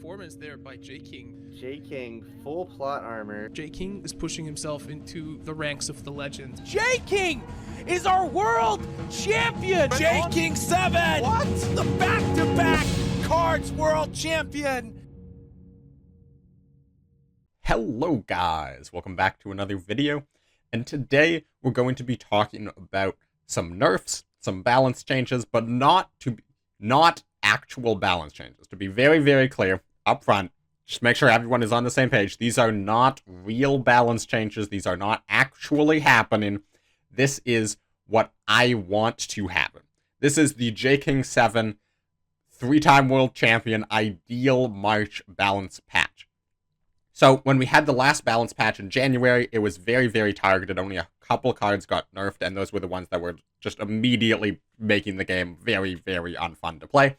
performance there by J-King. J-King, full plot armor. J-King is pushing himself into the ranks of the legend. J-King is our world champion! J-King 7! What? The back-to-back Cards world champion! Hello guys, welcome back to another video, and today we're going to be talking about some nerfs, some balance changes, but not actual balance changes. To be very, very clear up front, just make sure everyone is on the same page. These are not real balance changes. These are not actually happening. This is what I want to happen. This is the J-King 7 3-time world champion ideal March balance patch. So when we had the last balance patch in January, it was very, very targeted. Only a couple cards got nerfed, and those were the ones that were just immediately making the game very, very unfun to play.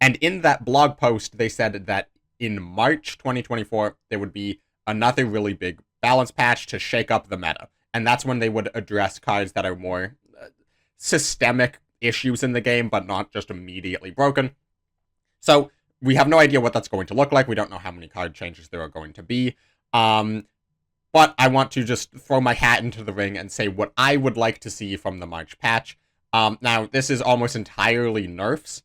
And in that blog post, they said that in March 2024, there would be another really big balance patch to shake up the meta. And that's when they would address cards that are more systemic issues in the game, but not just immediately broken. So we have no idea what that's going to look like. We don't know how many card changes there are going to be. But I want to just throw my hat into the ring and say what I would like to see from the March patch. Now, this is almost entirely nerfs,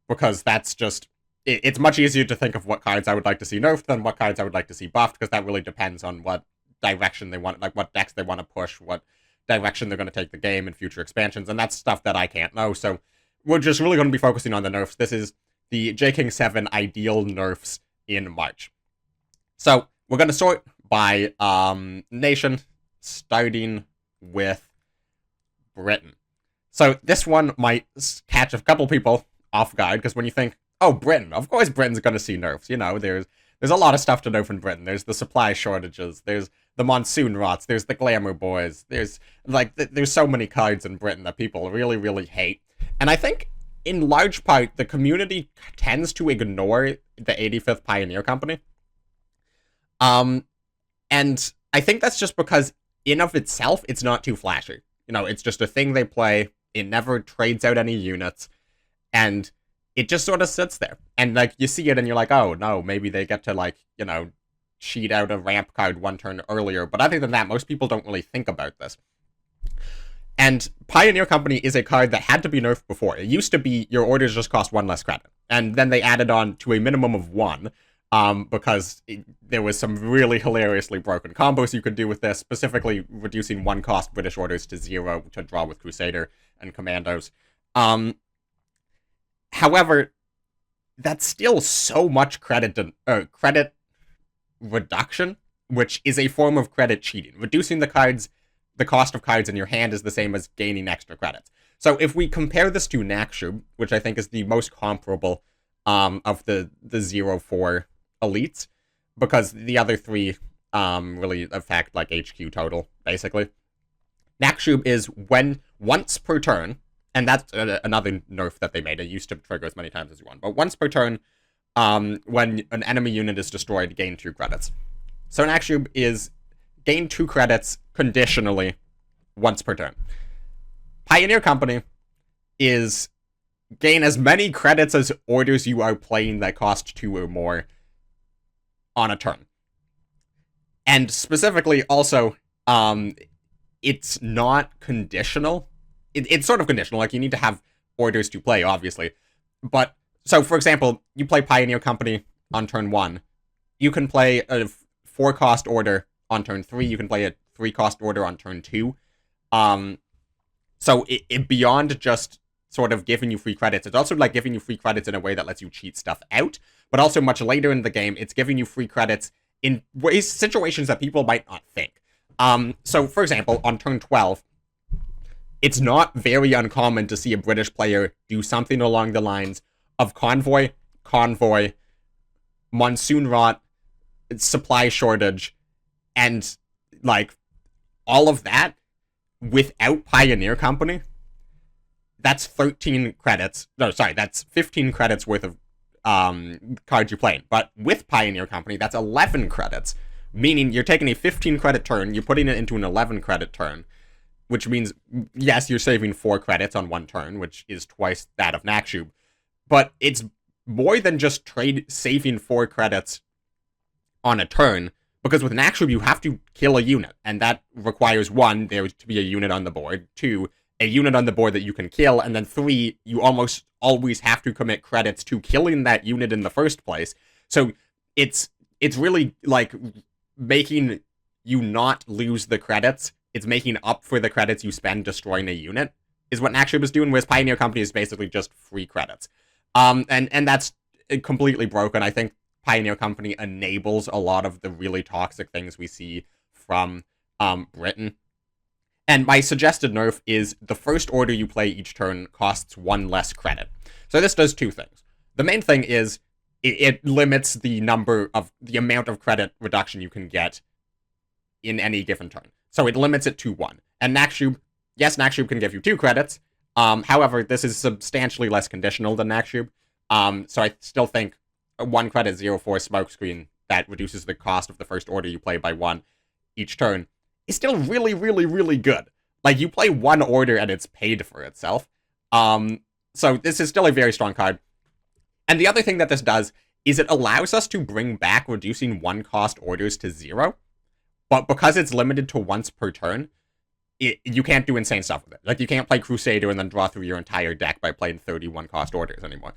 because that's just... It's much easier to think of what cards I would like to see nerfed than what cards I would like to see buffed, because that really depends on what direction they want, like what decks they want to push, what direction they're going to take the game in future expansions, and that's stuff that I can't know. So we're just really going to be focusing on the nerfs. This is the J-King 7 ideal nerfs in March. So we're going to sort by nation, starting with Britain. So this one might catch a couple people off guard, because when you think, oh, Britain, of course Britain's going to see nerfs. You know, there's a lot of stuff to nerf in Britain. There's the supply shortages, there's the monsoon rots, there's the glamour boys, there's so many cards in Britain that people really, really hate. And I think, in large part, the community tends to ignore the 85th Pioneer Company. And I think that's just because, in of itself, it's not too flashy. You know, it's just a thing they play, it never trades out any units, and it just sort of sits there. And, like, you see it and you're like, oh, no, maybe they get to, like, you know, cheat out a ramp card one turn earlier. But other than that, most people don't really think about this. And Pioneer Company is a card that had to be nerfed before. It used to be your orders just cost 1 less credit. And then they added on to a minimum of 1, because there was some really hilariously broken combos you could do with this, specifically reducing 1 cost British orders to 0 to draw with Crusader and Commandos. However, that's still so much credit reduction, which is a form of credit cheating. Reducing the cost of cards in your hand is the same as gaining extra credits. So if we compare this to Nakshub, which I think is the most comparable of the 0-4 elites, because the other 3 really affect like HQ total, basically. Nakshub is when once per turn, and that's another nerf that they made. It used to trigger as many times as you want. But once per turn, when an enemy unit is destroyed, gain 2 credits. So Nakshub is gain 2 credits conditionally once per turn. Pioneer Company is gain as many credits as orders you are playing that cost 2 or more on a turn. And specifically, also, it's not conditional. It's sort of conditional, like you need to have orders to play, obviously. But, so for example, you play Pioneer Company on turn 1. You can play a 4-cost order on turn 3. You can play a 3-cost order on turn 2. So it beyond just sort of giving you free credits, it's also like giving you free credits in a way that lets you cheat stuff out. But also much later in the game, it's giving you free credits in ways, situations that people might not think. So for example, on turn 12, it's not very uncommon to see a British player do something along the lines of Convoy, Monsoon Rot, Supply Shortage, and, like, all of that without Pioneer Company. That's 13 credits. No, sorry, that's 15 credits worth of cards you're playing. But with Pioneer Company, that's 11 credits. Meaning you're taking a 15 credit turn, you're putting it into an 11 credit turn. Which means, yes, you're saving 4 credits on 1 turn, which is twice that of Nakshub. But it's more than just saving 4 credits on a turn, because with an action you have to kill a unit, and that requires 1, there to be a unit on the board, 2, a unit on the board that you can kill, and then 3, you almost always have to commit credits to killing that unit in the first place. So it's really like making you not lose the credits. It's making up for the credits you spend destroying a unit, is what Naxxub is doing, whereas Pioneer Company is basically just free credits. And that's completely broken. I think Pioneer Company enables a lot of the really toxic things we see from Britain. And my suggested nerf is the first order you play each turn costs 1 less credit. So this does 2 things. The main thing is it limits the amount of credit reduction you can get in any given turn. So it limits it to 1. And Naxxub, yes, Naxxub can give you 2 credits. However, this is substantially less conditional than Naxxub. So I still think 1 credit 0-4 smokescreen that reduces the cost of the first order you play by 1 each turn is still really, really, really good. Like, you play 1 order and it's paid for itself. So this is still a very strong card. And the other thing that this does is it allows us to bring back reducing 1 cost orders to 0. But because it's limited to once per turn, you can't do insane stuff with it. Like, you can't play Crusader and then draw through your entire deck by playing 31 cost orders anymore.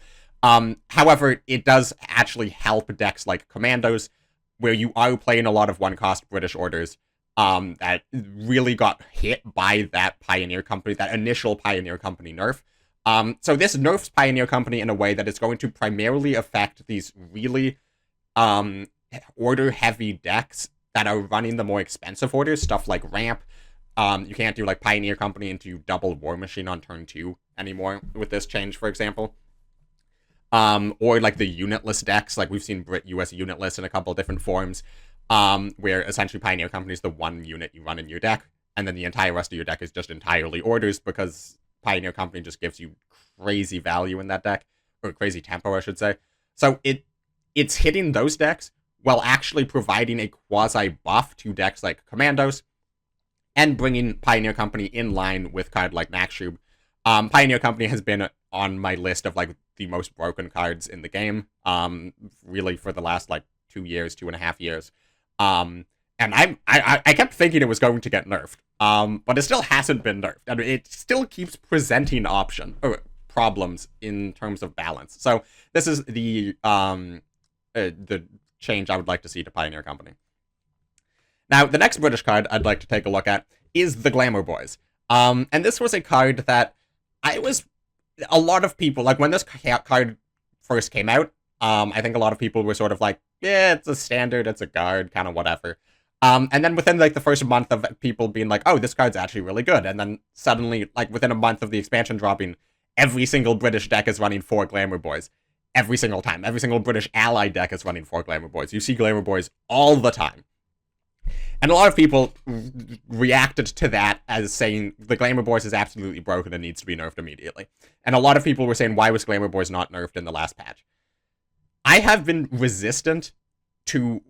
However, it does actually help decks like Commandos, where you are playing a lot of 1 cost British orders, that really got hit by that Pioneer Company, that initial Pioneer Company nerf. So this nerfs Pioneer Company in a way that is going to primarily affect these really order-heavy decks that are running the more expensive orders, stuff like Ramp. You can't do like Pioneer Company into double War Machine on turn 2 anymore with this change, for example. Or like the unitless decks, like we've seen US unitless in a couple of different forms, where essentially Pioneer Company is the 1 unit you run in your deck, and then the entire rest of your deck is just entirely orders, because Pioneer Company just gives you crazy value in that deck, or crazy tempo, I should say. So it's hitting those decks while actually providing a quasi-buff to decks like Commandos, and bringing Pioneer Company in line with card like Naxxub. Pioneer Company has been on my list of like the most broken cards in the game, really for the last like 2.5 years. And I kept thinking it was going to get nerfed, but it still hasn't been nerfed. I mean, it still keeps presenting problems in terms of balance. So this is the change I would like to see to Pioneer Company. Now, the next British card I'd like to take a look at is the Glamour Boys. And this was a card that a lot of people, like when this card first came out, I think a lot of people were sort of like, yeah, it's a standard, it's a guard, kind of whatever. And then within like the first month of people being like, oh, this card's actually really good, and then suddenly, like within a month of the expansion dropping, every single British deck is running 4 Glamour Boys. Every single time. Every single British ally deck is running 4 Glamour Boys. You see Glamour Boys all the time. And a lot of people reacted to that as saying the Glamour Boys is absolutely broken and needs to be nerfed immediately. And a lot of people were saying, why was Glamour Boys not nerfed in the last patch? I have been resistant to,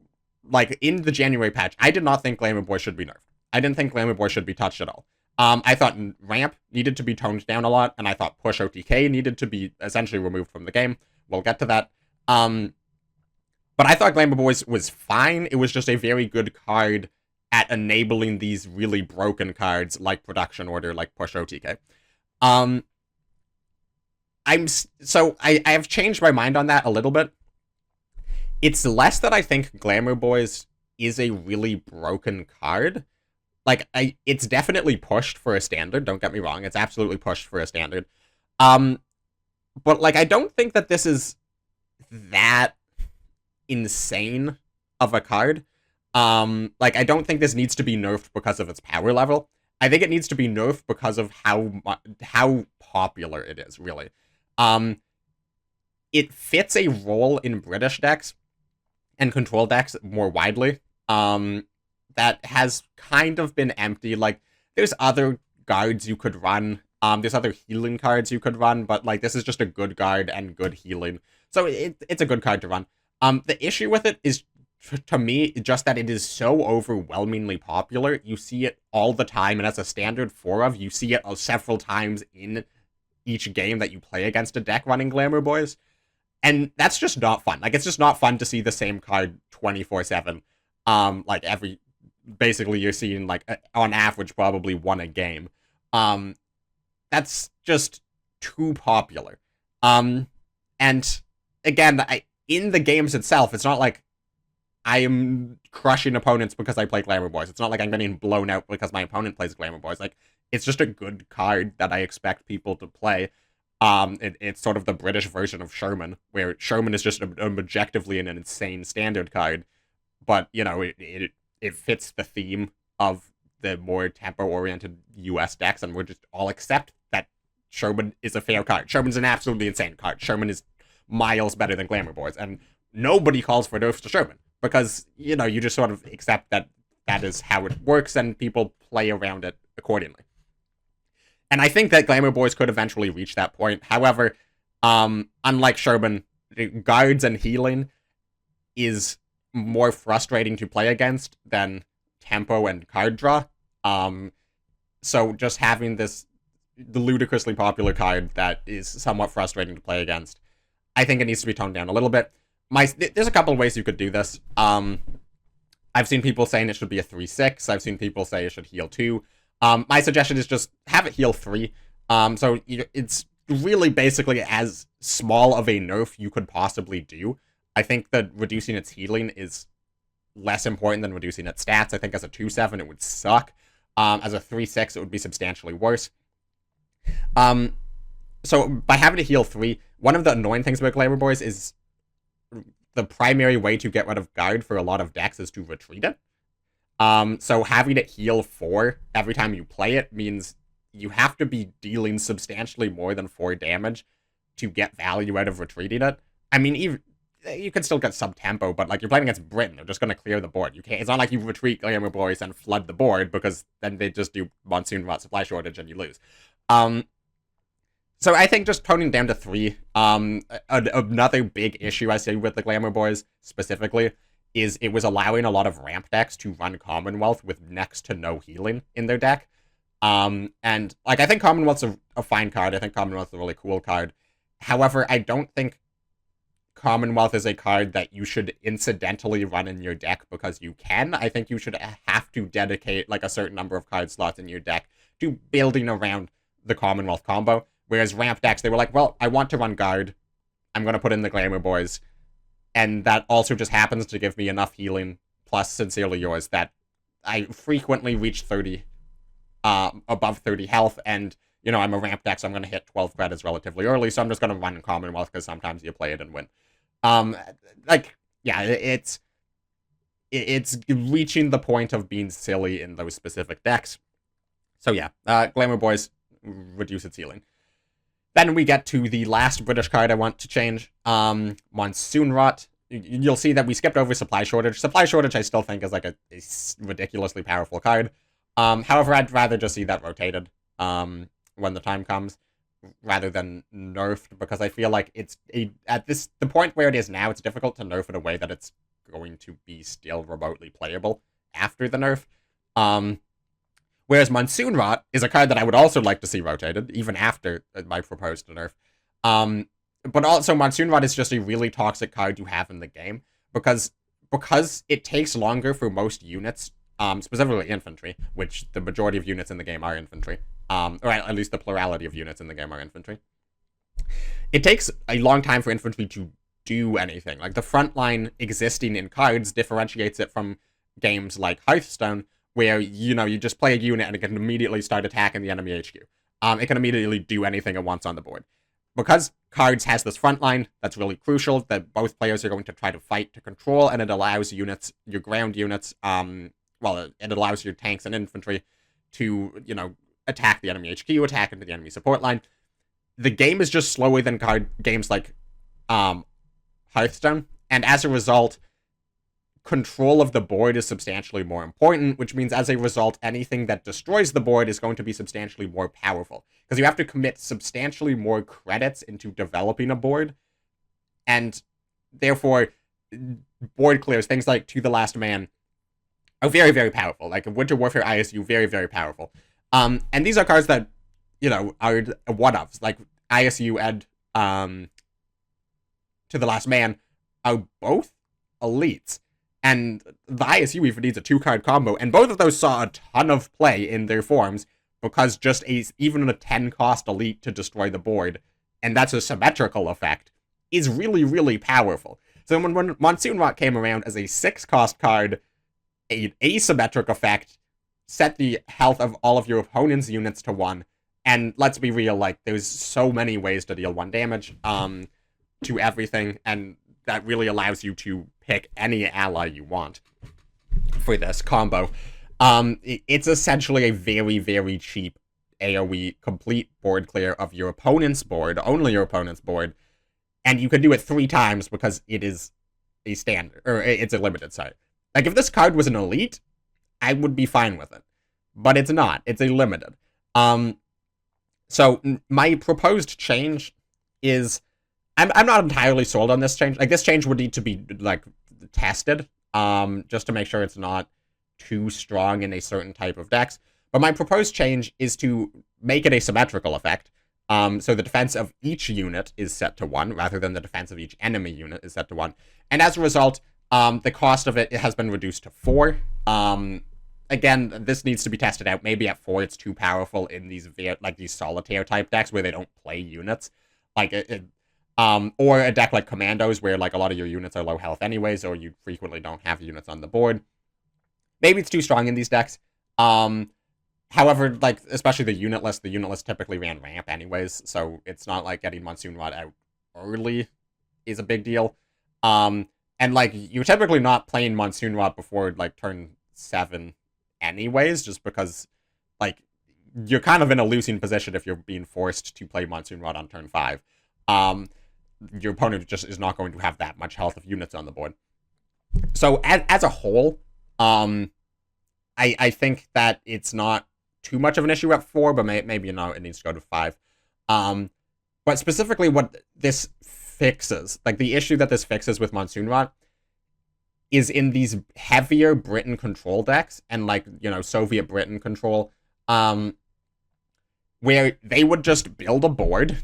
like, in the January patch, I did not think Glamour Boys should be nerfed. I didn't think Glamour Boys should be touched at all. I thought Ramp needed to be toned down a lot, and I thought Push OTK needed to be essentially removed from the game. We'll get to that. But I thought Glamour Boys was fine. It was just a very good card at enabling these really broken cards like Production Order, like Push OTK. I have changed my mind on that a little bit. It's less that I think Glamour Boys is a really broken card. Like, it's definitely pushed for a standard, don't get me wrong. It's absolutely pushed for a standard. But, like, I don't think that this is that insane of a card. Like, I don't think this needs to be nerfed because of its power level. I think it needs to be nerfed because of how popular it is, really. It fits a role in British decks and control decks more widely. That has kind of been empty. Like, there's other guards you could run. There's other healing cards you could run, but, like, this is just a good guard and good healing. So it's a good card to run. The issue with it is, to me, just that it is so overwhelmingly popular. You see it all the time, and as a standard 4 of, you see it several times in each game that you play against a deck running Glamour Boys. And that's just not fun. Like, it's just not fun to see the same card 24/7. Like basically you're seeing like on average probably one a game. That's just too popular. And again, in the games itself, it's not like I am crushing opponents because I play Glamour Boys. It's not like I'm getting blown out because my opponent plays Glamour Boys. Like, it's just a good card that I expect people to play. It's sort of the British version of Sherman, where Sherman is just objectively an insane standard card, but, you know, it fits the theme of the more tempo-oriented US decks, and we're just all accept that Sherman is a fair card. Sherman's an absolutely insane card. Sherman is miles better than Glamour Boys, and nobody calls for nerfs to Sherman, because, you know, you just sort of accept that that is how it works, and people play around it accordingly. And I think that Glamour Boys could eventually reach that point. However, unlike Sherman, guards and healing is more frustrating to play against than tempo and card draw. So just having the ludicrously popular card that is somewhat frustrating to play against, I think it needs to be toned down a little bit. There's a couple of ways you could do this. I've seen people saying it should be a 3/6. I've seen people say it should heal 2. My suggestion is just have it heal 3. So it's really basically as small of a nerf you could possibly do. I think that reducing its healing is less important than reducing its stats. I think as a 2/7 it would suck. As a 3/6 it would be substantially worse. So by having it heal 3, one of the annoying things about Glamour Boys is the primary way to get rid of guard for a lot of decks is to retreat it. So having it heal 4 every time you play it means you have to be dealing substantially more than 4 damage to get value out of retreating it. I mean, even you can still get sub-tempo, but like you're playing against Britain, they're just going to clear the board. You can't. It's not like you retreat Glamour Boys and flood the board, because then they just do Monsoon Rot Supply Shortage and you lose. So I think just toning down to 3. Another big issue I see with the Glamour Boys specifically is it was allowing a lot of ramp decks to run Commonwealth with next to no healing in their deck. And like I think Commonwealth's a fine card. I think Commonwealth's a really cool card. However, I don't think Commonwealth is a card that you should incidentally run in your deck because you can. I think you should have to dedicate like a certain number of card slots in your deck to building around the Commonwealth combo. Whereas ramp decks, they were like, well, I want to run guard. I'm going to put in the Glamour Boys. And that also just happens to give me enough healing, plus Sincerely Yours, that I frequently reach 30, above 30 health, and, you know, I'm a ramp deck, so I'm going to hit 12 credits relatively early, so I'm just going to run Commonwealth, because sometimes you play it and win. Like, yeah, it's reaching the point of being silly in those specific decks. So yeah, Glamour Boys, reduce its healing. Then we get to the last British card I want to change, Monsoon Rot. You'll see that we skipped over Supply Shortage. Supply Shortage I still think is like a ridiculously powerful card. However, I'd rather just see that rotated when the time comes, rather than nerfed, because I feel like it's at the point where it is now, it's difficult to nerf in a way that it's going to be still remotely playable after the nerf. Whereas Monsoon Rot is a card that I would also like to see rotated, even after my proposed nerf. But also, Monsoon Rot is just a really toxic card to have in the game, because it takes longer for most units, specifically infantry, which the majority of units in the game are infantry, or at least the plurality of units in the game are infantry. It takes a long time for infantry to do anything. Like, the front line existing in cards differentiates it from games like Hearthstone, where, you know, you just play a unit and it can immediately start attacking the enemy HQ. It can immediately do anything it wants on the board. Because Cards has this front line that's really crucial, that both players are going to try to fight to control, and it allows units, your ground units, well, it allows your tanks and infantry to, you know, attack the enemy HQ, attack into the enemy support line. The game is just slower than games like Hearthstone, and as a result, control of the board is substantially more important, which means as a result, anything that destroys the board is going to be substantially more powerful, because you have to commit substantially more credits into developing a board, and therefore board clears, things like To the Last Man, are very, very powerful. Like Winter Warfare ISU, very, very powerful. And these are cards that, you know, are one-ofs, like ISU and to the Last Man are both elites. And the ISU even needs a 2-card combo, and both of those saw a ton of play in their forms, because just even a 10-cost elite to destroy the board, and that's a symmetrical effect, is really, really powerful. So when Monsoon Rot came around as a 6-cost card, an asymmetric effect, set the health of all of your opponent's units to 1, and let's be real, like, there's so many ways to deal 1 damage to everything, and that really allows you to pick any ally you want for this combo. It's essentially a very, very cheap AoE complete board clear of your opponent's board, only your opponent's board, and you can do it 3 times because it is a standard, or it's a limited site. Like, if this card was an elite, I would be fine with it. But it's not. It's a limited. So, my proposed change is... I'm not entirely sold on this change. Like, this change would need to be, like, tested, just to make sure it's not too strong in a certain type of decks. But my proposed change is to make it a symmetrical effect. So the defense of each unit is set to 1, rather than the defense of each enemy unit is set to 1. And as a result, the cost of it has been reduced to 4. Again, this needs to be tested out. Maybe at 4 it's too powerful in these solitaire type decks where they don't play units. Like, or a deck like Commandos where, like, a lot of your units are low health anyways, or you frequently don't have units on the board. Maybe it's too strong in these decks. However, like, especially the unit list typically ran ramp anyways, so it's not like getting Monsoon Rot out early is a big deal. And, like, you're typically not playing Monsoon Rot before, like, turn 7 anyways, just because, like, you're kind of in a losing position if you're being forced to play Monsoon Rot on turn 5. Your opponent just is not going to have that much health of units on the board. So, as a whole, I think that it's not too much of an issue at 4, but maybe, you know, it needs to go to 5. But specifically what this fixes, like, the issue that this fixes with Monsoon Rot is in these heavier Britain control decks, and, like, you know, Soviet Britain control, where they would just build a board,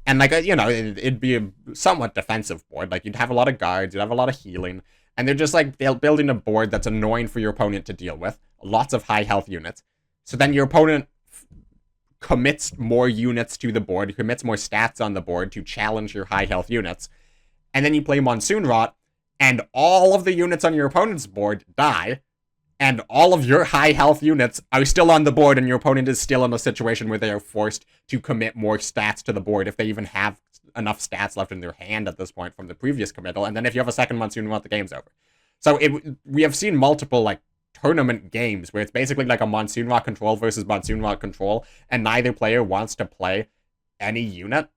and, like, you know, it'd be a somewhat defensive board. Like, you'd have a lot of guards, you'd have a lot of healing, and they're just, like, building a board that's annoying for your opponent to deal with. Lots of high health units. So then your opponent commits more units to the board, commits more stats on the board to challenge your high health units. And then you play Monsoon Rot, and all of the units on your opponent's board die, and all of your high health units are still on the board, and your opponent is still in a situation where they are forced to commit more stats to the board, if they even have enough stats left in their hand at this point from the previous committal. And then if you have a second Monsoon Rot, the game's over. So we have seen multiple, like, tournament games where it's basically like a Monsoon Rot control versus Monsoon Rot control, and neither player wants to play any unit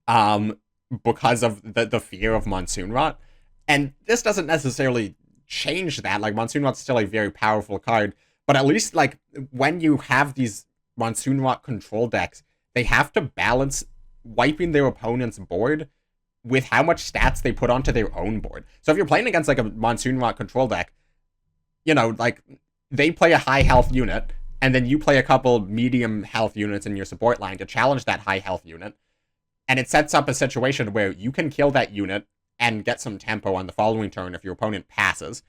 because of the fear of Monsoon Rot. And this doesn't necessarily change that. Like, Monsoon Rot's still a very powerful card, but at least, like, when you have these Monsoon Rot control decks, they have to balance wiping their opponent's board with how much stats they put onto their own board. So if you're playing against, like, a Monsoon Rot control deck, you know, like, they play a high health unit, and then you play a couple medium health units in your support line to challenge that high health unit, and it sets up a situation where you can kill that unit and get some tempo on the following turn if your opponent passes.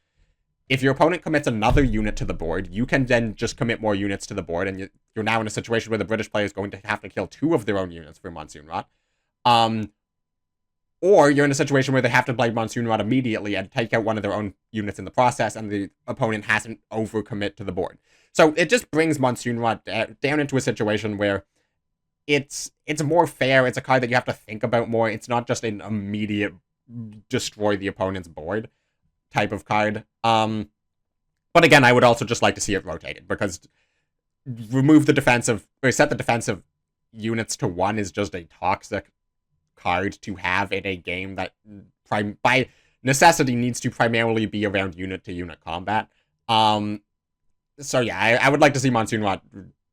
If your opponent commits another unit to the board, you can then just commit more units to the board, and you're now in a situation where the British player is going to have to kill 2 of their own units for Monsoon Rot. Or you're in a situation where they have to play Monsoon Rot immediately and take out one of their own units in the process, and the opponent hasn't overcommit to the board. So it just brings Monsoon Rot down into a situation where it's more fair. It's a card that you have to think about more. It's not just an immediate destroy the opponent's board type of card. But again, I would also just like to see it rotated, because remove the defensive, or set the defensive units to 1 is just a toxic card to have in a game that by necessity needs to primarily be around unit-to-unit combat. So yeah, I would like to see Monsoon Rot,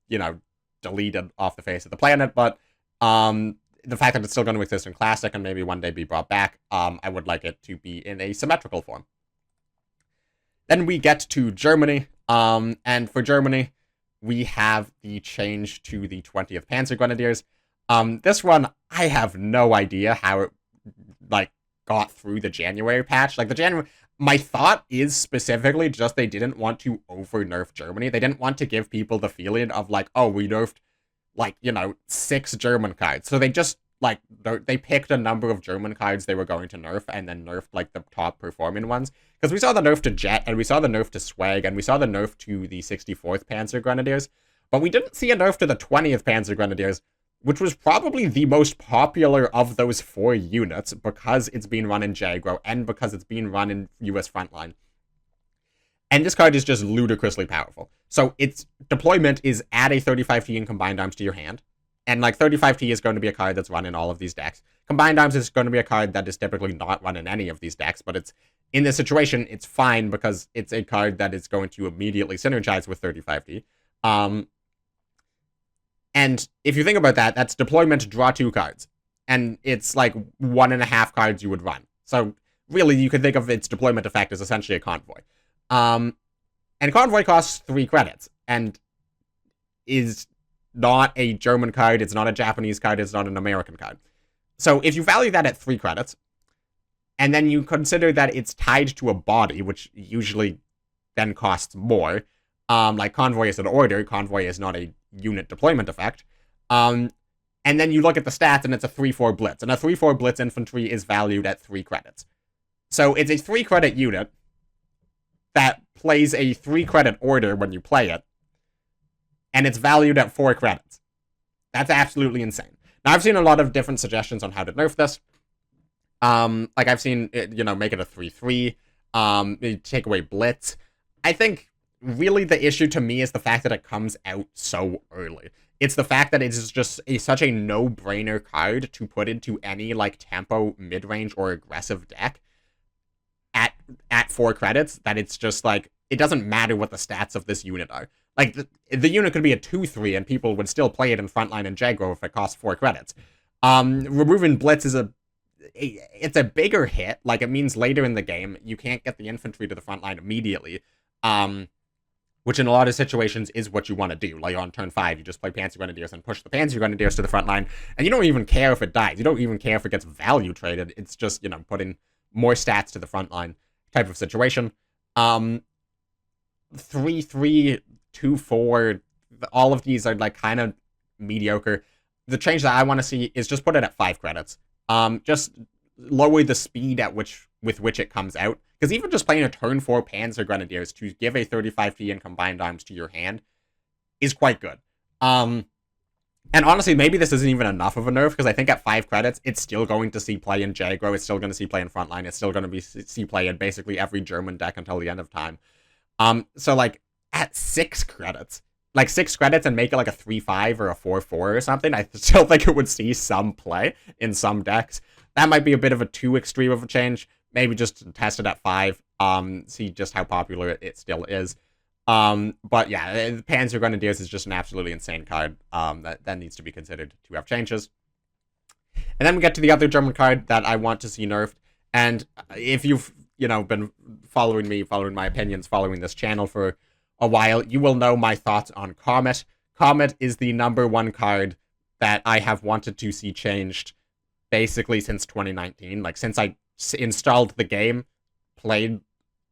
you know, deleted off the face of the planet, but the fact that it's still going to exist in Classic and maybe one day be brought back, I would like it to be in a symmetrical form. Then we get to Germany, and for Germany, we have the change to the 20th Panzer Grenadiers. This one, I have no idea how it like, got through the January patch. Like, my thought is specifically just they didn't want to over-nerf Germany. They didn't want to give people the feeling of, like, oh, we nerfed, like, 6 German cards. So they just, like, they picked a number of German cards they were going to nerf and then nerfed, like, the top performing ones. Because we saw the nerf to Jet, and we saw the nerf to Swag, and we saw the nerf to the 64th Panzer Grenadiers. But we didn't see a nerf to the 20th Panzer Grenadiers, which was probably the most popular of those 4 units because it's being run in Jaggro and because it's being run in US Frontline. And this card is just ludicrously powerful. So its deployment is add a 35T in Combined Arms to your hand. And, like, 35T is going to be a card that's run in all of these decks. Combined Arms is going to be a card that is typically not run in any of these decks, but it's, in this situation, it's fine because it's a card that is going to immediately synergize with 35T. And if you think about that, that's deployment to draw 2 cards. And it's like 1.5 cards you would run. So really, you could think of its deployment effect as essentially a convoy. And convoy costs 3 credits and is not a German card, it's not a Japanese card, it's not an American card. So if you value that at 3 credits, and then you consider that it's tied to a body, which usually then costs more, like Convoy is an order, Convoy is not a unit deployment effect, and then you look at the stats and it's a 3-4 Blitz, and a 3-4 Blitz infantry is valued at 3 credits. So it's a 3 credit unit that plays a 3 credit order when you play it, and it's valued at 4 credits. That's absolutely insane. Now, I've seen a lot of different suggestions on how to nerf this. Like, I've seen it, make it a 3-3, take away Blitz. I think, really, the issue to me is the fact that it comes out so early. It's the fact that it is just such a no-brainer card to put into any, like, tempo, mid-range, or aggressive deck at 4 credits, that it's just, like, it doesn't matter what the stats of this unit are. Like, the unit could be a 2-3, and people would still play it in Frontline and Jaggro if it costs 4 credits. Removing Blitz is it's a bigger hit. Like, it means later in the game, you can't get the infantry to the front line immediately. Which in a lot of situations is what you want to do. Like, on turn 5, you just play Panzer Grenadiers and push the Panzer Grenadiers to the front line, and you don't even care if it dies. You don't even care if it gets value traded. It's just, putting more stats to the front line type of situation. 3-3, 2-4, all of these are, like, kind of mediocre. The change that I want to see is just put it at 5 credits. Just lower the speed with which it comes out. Because even just playing a turn 4 Panzer Grenadiers to give a 35T in Combined Arms to your hand is quite good. And honestly, maybe this isn't even enough of a nerf, because I think at 5 credits, it's still going to see play in Jaggro, it's still going to see play in Frontline, it's still going to see play in basically every German deck until the end of time. So, like, at 6 credits, like 6 credits and make it like a 3-5 or a 4-4 or something, I still think it would see some play in some decks. That might be a bit of a too extreme of a change. Maybe just test it at 5, see just how popular it still is. But yeah, Panzer Grenadiers is just an absolutely insane card that needs to be considered to have changes. And then we get to the other German card that I want to see nerfed. And if you've, been following my opinions, following this channel for a while, you will know my thoughts on Comet. Comet is the #1 card that I have wanted to see changed basically since 2019. Like, since I installed the game, played,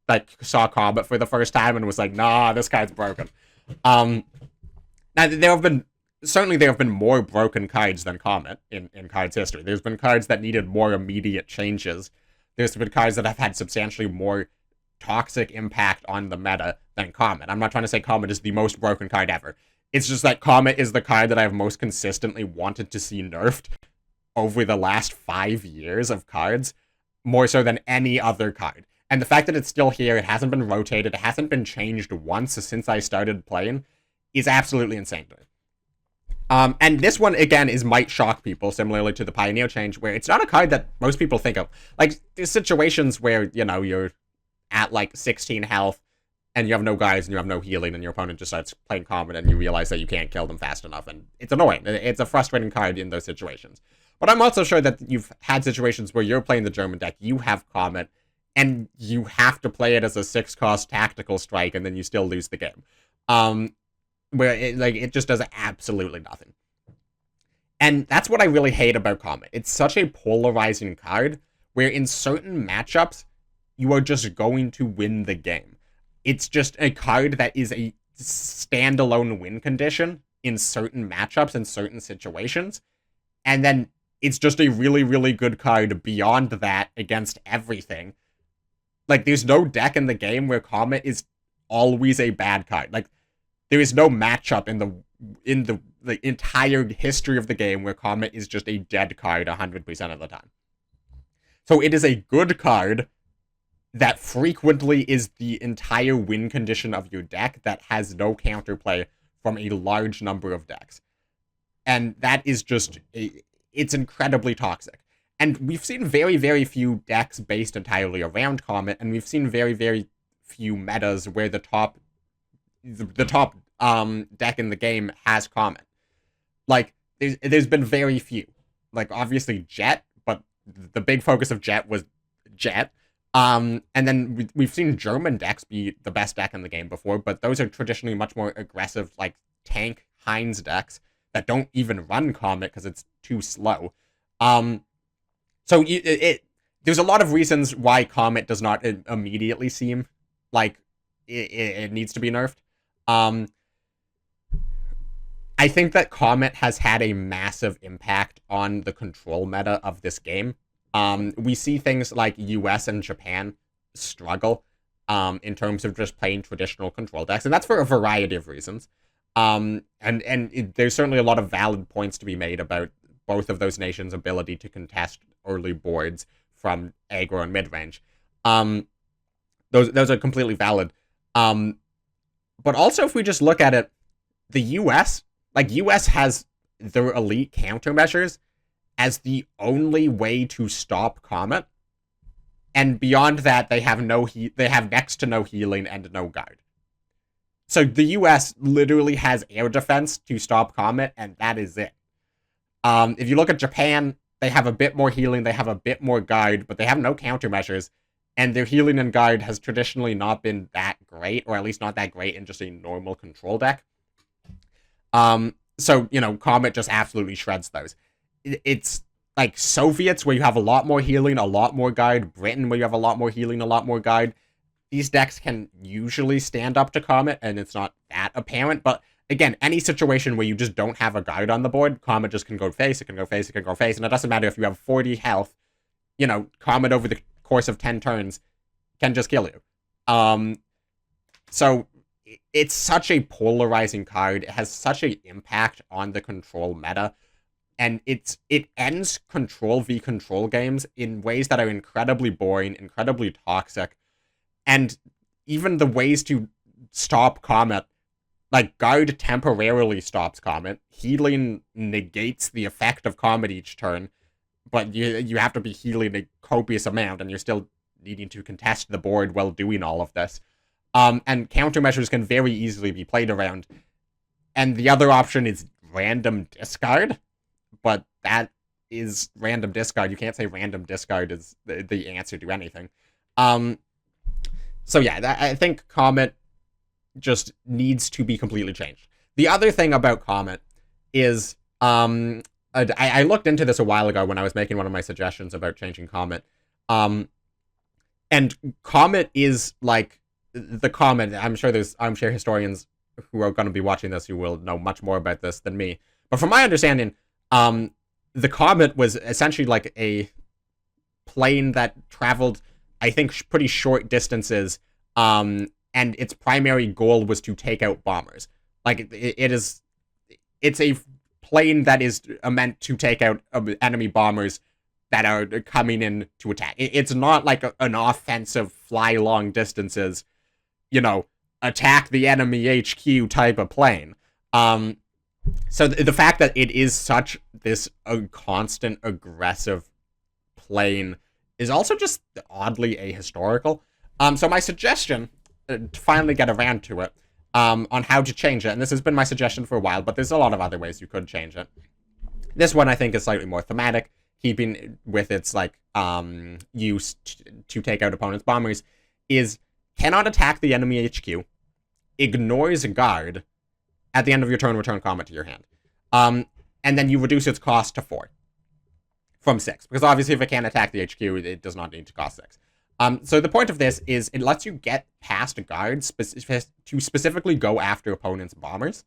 like, saw Comet for the first time and was like, nah, this card's broken. Now, there have been more broken cards than Comet in Cards history. There's been cards that needed more immediate changes. There's been cards that have had substantially more toxic impact on the meta than Comet. I'm not trying to say Comet is the most broken card ever. It's just that Comet is the card that I've most consistently wanted to see nerfed over the last 5 years of cards, more so than any other card. And the fact that it's still here, it hasn't been rotated, it hasn't been changed once since I started playing, is absolutely insane to me. And this one, again, might shock people, similarly to the Pioneer change, where it's not a card that most people think of. Like, there's situations where, you're at, like, 16 health, and you have no guys, and you have no healing, and your opponent just starts playing Comet, and you realize that you can't kill them fast enough, and it's annoying. It's a frustrating card in those situations. But I'm also sure that you've had situations where you're playing the German deck, you have Comet, and you have to play it as a 6-cost tactical strike, and then you still lose the game. Where it just does absolutely nothing. And that's what I really hate about Comet. It's such a polarizing card where in certain matchups, you are just going to win the game. It's just a card that is a standalone win condition in certain matchups and certain situations. And then it's just a really, really good card beyond that against everything. Like, there's no deck in the game where Comet is always a bad card. Like, there is no matchup in the entire history of the game where Comet is just a dead card 100% of the time. So it is a good card that frequently is the entire win condition of your deck that has no counterplay from a large number of decks. And that is just, it's incredibly toxic. And we've seen very, very few decks based entirely around Comet, and we've seen very, very few metas where the top deck in the game has Comet. Like, there's been very few. Like, obviously Jet, but the big focus of Jet was Jet. And then we've seen German decks be the best deck in the game before, but those are traditionally much more aggressive, like, tank Heinz decks that don't even run Comet because it's too slow. So there's a lot of reasons why Comet does not immediately seem like it needs to be nerfed. I think that Comet has had a massive impact on the control meta of this game. We see things like US and Japan struggle in terms of just playing traditional control decks, and that's for a variety of reasons. And there's certainly a lot of valid points to be made about both of those nations' ability to contest early boards from aggro and mid-range. Those are completely valid. But also, if we just look at it, the US has their elite countermeasures as the only way to stop Comet. And beyond that, they have next to no healing and no guard. So the US literally has air defense to stop Comet, and that is it. If you look at Japan, they have a bit more healing, they have a bit more guard, but they have no countermeasures, and their healing and guard has traditionally not been that great, or at least not that great in just a normal control deck. So, Comet just absolutely shreds those. It's like Soviets, where you have a lot more healing, a lot more guard, Britain, where you have a lot more healing, a lot more guard. These decks can usually stand up to Comet, and it's not that apparent, but again, any situation where you just don't have a guard on the board, Comet just can go face, it can go face, it can go face, and it doesn't matter if you have 40 health, Comet over the course of 10 turns can just kill you. So it's such a polarizing card, it has such an impact on the control meta, and it ends control v control games in ways that are incredibly boring, incredibly toxic, and even the ways to stop Comet, like, guard temporarily stops Comet, healing negates the effect of Comet each turn, but you have to be healing a copious amount, and you're still needing to contest the board while doing all of this. And countermeasures can very easily be played around. And the other option is random discard, but that is random discard. You can't say random discard is the answer to anything. So yeah, I think Comet just needs to be completely changed. The other thing about Comet is, I looked into this a while ago when I was making one of my suggestions about changing Comet. And Comet is like the Comet. I'm sure historians who are going to be watching this who will know much more about this than me. But from my understanding, the Comet was essentially like a plane that traveled, I think, pretty short distances, and its primary goal was to take out bombers. Like, it's a plane that is meant to take out enemy bombers that are coming in to attack. It's not like an offensive fly long distances, attack the enemy HQ type of plane. So the fact that it is such this constant aggressive plane is also just oddly ahistorical. So my suggestion, to finally get around to it, on how to change it, and this has been my suggestion for a while, but there's a lot of other ways you could change it. This one I think is slightly more thematic, keeping with its use to take out opponents' bombers, is cannot attack the enemy HQ, ignores guard, at the end of your turn return Comet to your hand. and then you reduce its cost to 4 from 6, because obviously if it can't attack the HQ, it does not need to cost 6. So the point of this is it lets you get past guards to specifically go after opponents' bombers.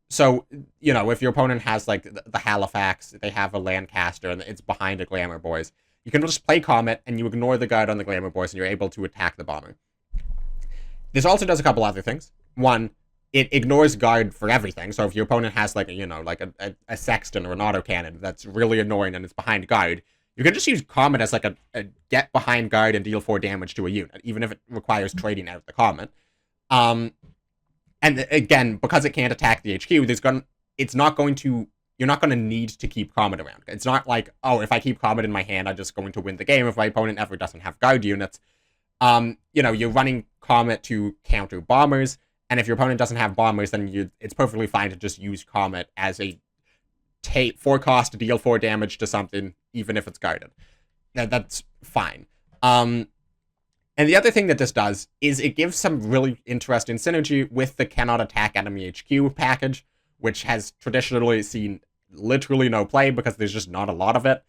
So, you know, if your opponent has, like, the Halifax, they have a Lancaster, and it's behind a Glamour Boys, you can just play Comet, and you ignore the guard on the Glamour Boys, and you're able to attack the bomber. This also does a couple other things. One, it ignores guard for everything, so if your opponent has, like, a Sexton or an autocannon that's really annoying and it's behind guard, you can just use Comet as, like, a get behind guard and deal 4 damage to a unit, even if it requires trading out the Comet. And again, because it can't attack the HQ, you're not going to need to keep Comet around. It's not like, oh, if I keep Comet in my hand, I'm just going to win the game if my opponent ever doesn't have guard units. You're running Comet to counter bombers, and if your opponent doesn't have bombers, then it's perfectly fine to just use Comet as a 4 cost to deal 4 damage to something, even if it's guarded. That's fine. And the other thing that this does is it gives some really interesting synergy with the Cannot Attack Enemy HQ package, which has traditionally seen literally no play because there's just not a lot of it.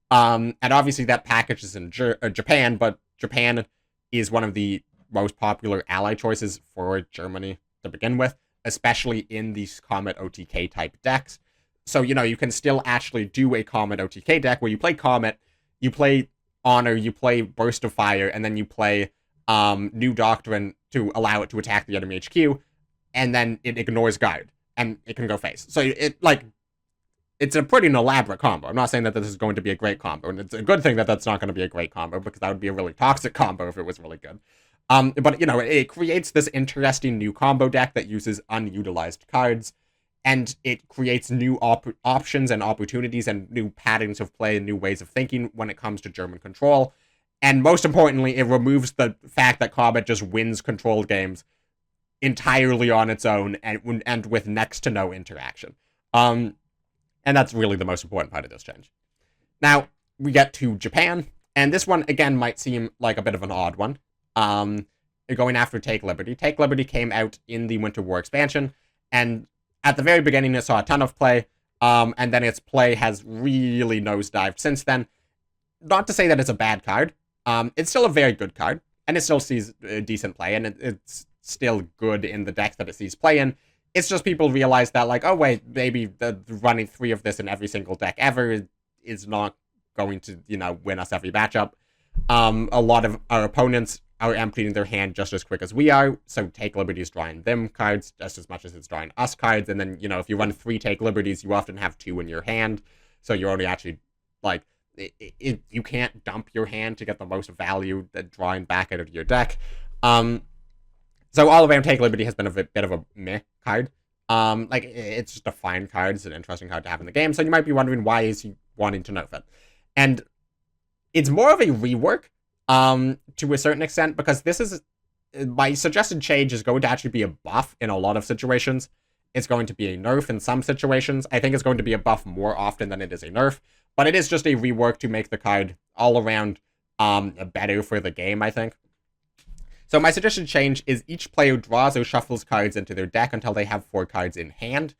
And obviously that package is in Japan, but Japan is one of the most popular ally choices for Germany to begin with, especially in these Comet OTK type decks. So, you can still actually do a Comet OTK deck where you play Comet, you play Honor, you play Burst of Fire, and then you play New Doctrine to allow it to attack the enemy HQ, and then it ignores guard, and it can go face. So it's a pretty elaborate combo. I'm not saying that this is going to be a great combo, and it's a good thing that that's not going to be a great combo, because that would be a really toxic combo if it was really good. But, it creates this interesting new combo deck that uses unutilized cards, and it creates new options and opportunities and new patterns of play and new ways of thinking when it comes to German control. And most importantly, it removes the fact that Comet just wins controlled games entirely on its own and with next to no interaction. And that's really the most important part of this change. Now, we get to Japan, and this one, again, might seem like a bit of an odd one. Going after Take Liberty. Take Liberty came out in the Winter War expansion, and at the very beginning, it saw a ton of play, and then its play has really nosedived since then. Not to say that it's a bad card. It's still a very good card, and it still sees decent play, and it's still good in the decks that it sees play in. It's just people realize that, like, oh wait, maybe running 3 of this in every single deck ever is not going to, win us every matchup. A lot of our opponents are emptying their hand just as quick as we are, so Take Liberty is drawing them cards just as much as it's drawing us cards, and then, if you run 3 Take Liberties, you often have 2 in your hand, so you're only actually, like, you can't dump your hand to get the most value that drawing back out of your deck. So all around Take Liberty has been a bit of a meh card. It's just a fine card, it's an interesting card to have in the game, so you might be wondering why is he wanting to nerf it. And it's more of a rework, to a certain extent, because this is, my suggested change is going to actually be a buff in a lot of situations. It's going to be a nerf in some situations. I think it's going to be a buff more often than it is a nerf, but it is just a rework to make the card all around better for the game, I think. So my suggested change is each player draws or shuffles cards into their deck until they have 4 cards in hand.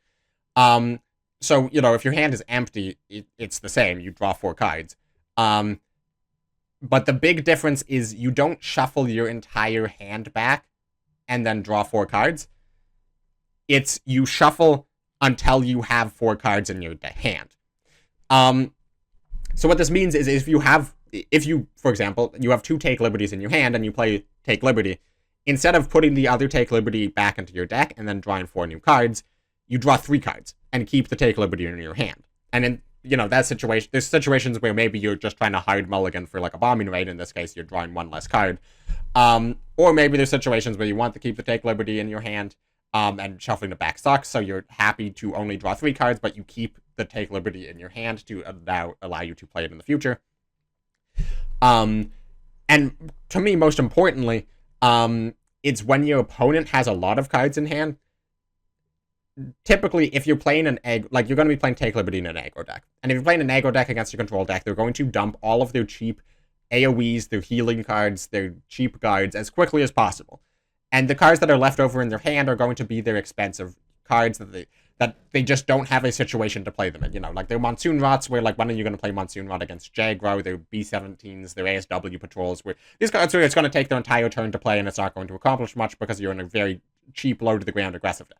So, if your hand is empty, it's the same. You draw 4 cards. But the big difference is you don't shuffle your entire hand back and then draw 4 cards. It's you shuffle until you have 4 cards in your hand. So what this means is if you, for example, you have 2 Take Liberties in your hand and you play Take Liberty, instead of putting the other Take Liberty back into your deck and then drawing 4 new cards, you draw 3 cards and keep the Take Liberty in your hand. And in that situation, there's situations where maybe you're just trying to hard mulligan for like a bombing raid. In this case, you're drawing 1 less card. Or maybe there's situations where you want to keep the Take Liberty in your hand, and shuffling it back sucks, so you're happy to only draw 3 cards, but you keep the Take Liberty in your hand to allow you to play it in the future. And to me, most importantly, it's when your opponent has a lot of cards in hand. Typically, if you're playing an egg, like you're going to be playing Take Liberty in an aggro deck. And if you're playing an aggro deck against your control deck, they're going to dump all of their cheap AoEs, their healing cards, their cheap guards as quickly as possible. And the cards that are left over in their hand are going to be their expensive cards that they just don't have a situation to play them in. You know, like their Monsoon Rots, where like when are you going to play Monsoon Rot against Jagro? Their B-17s, their ASW patrols, where these cards where it's going to take their entire turn to play and it's not going to accomplish much because you're in a very cheap, low to the ground aggressive deck.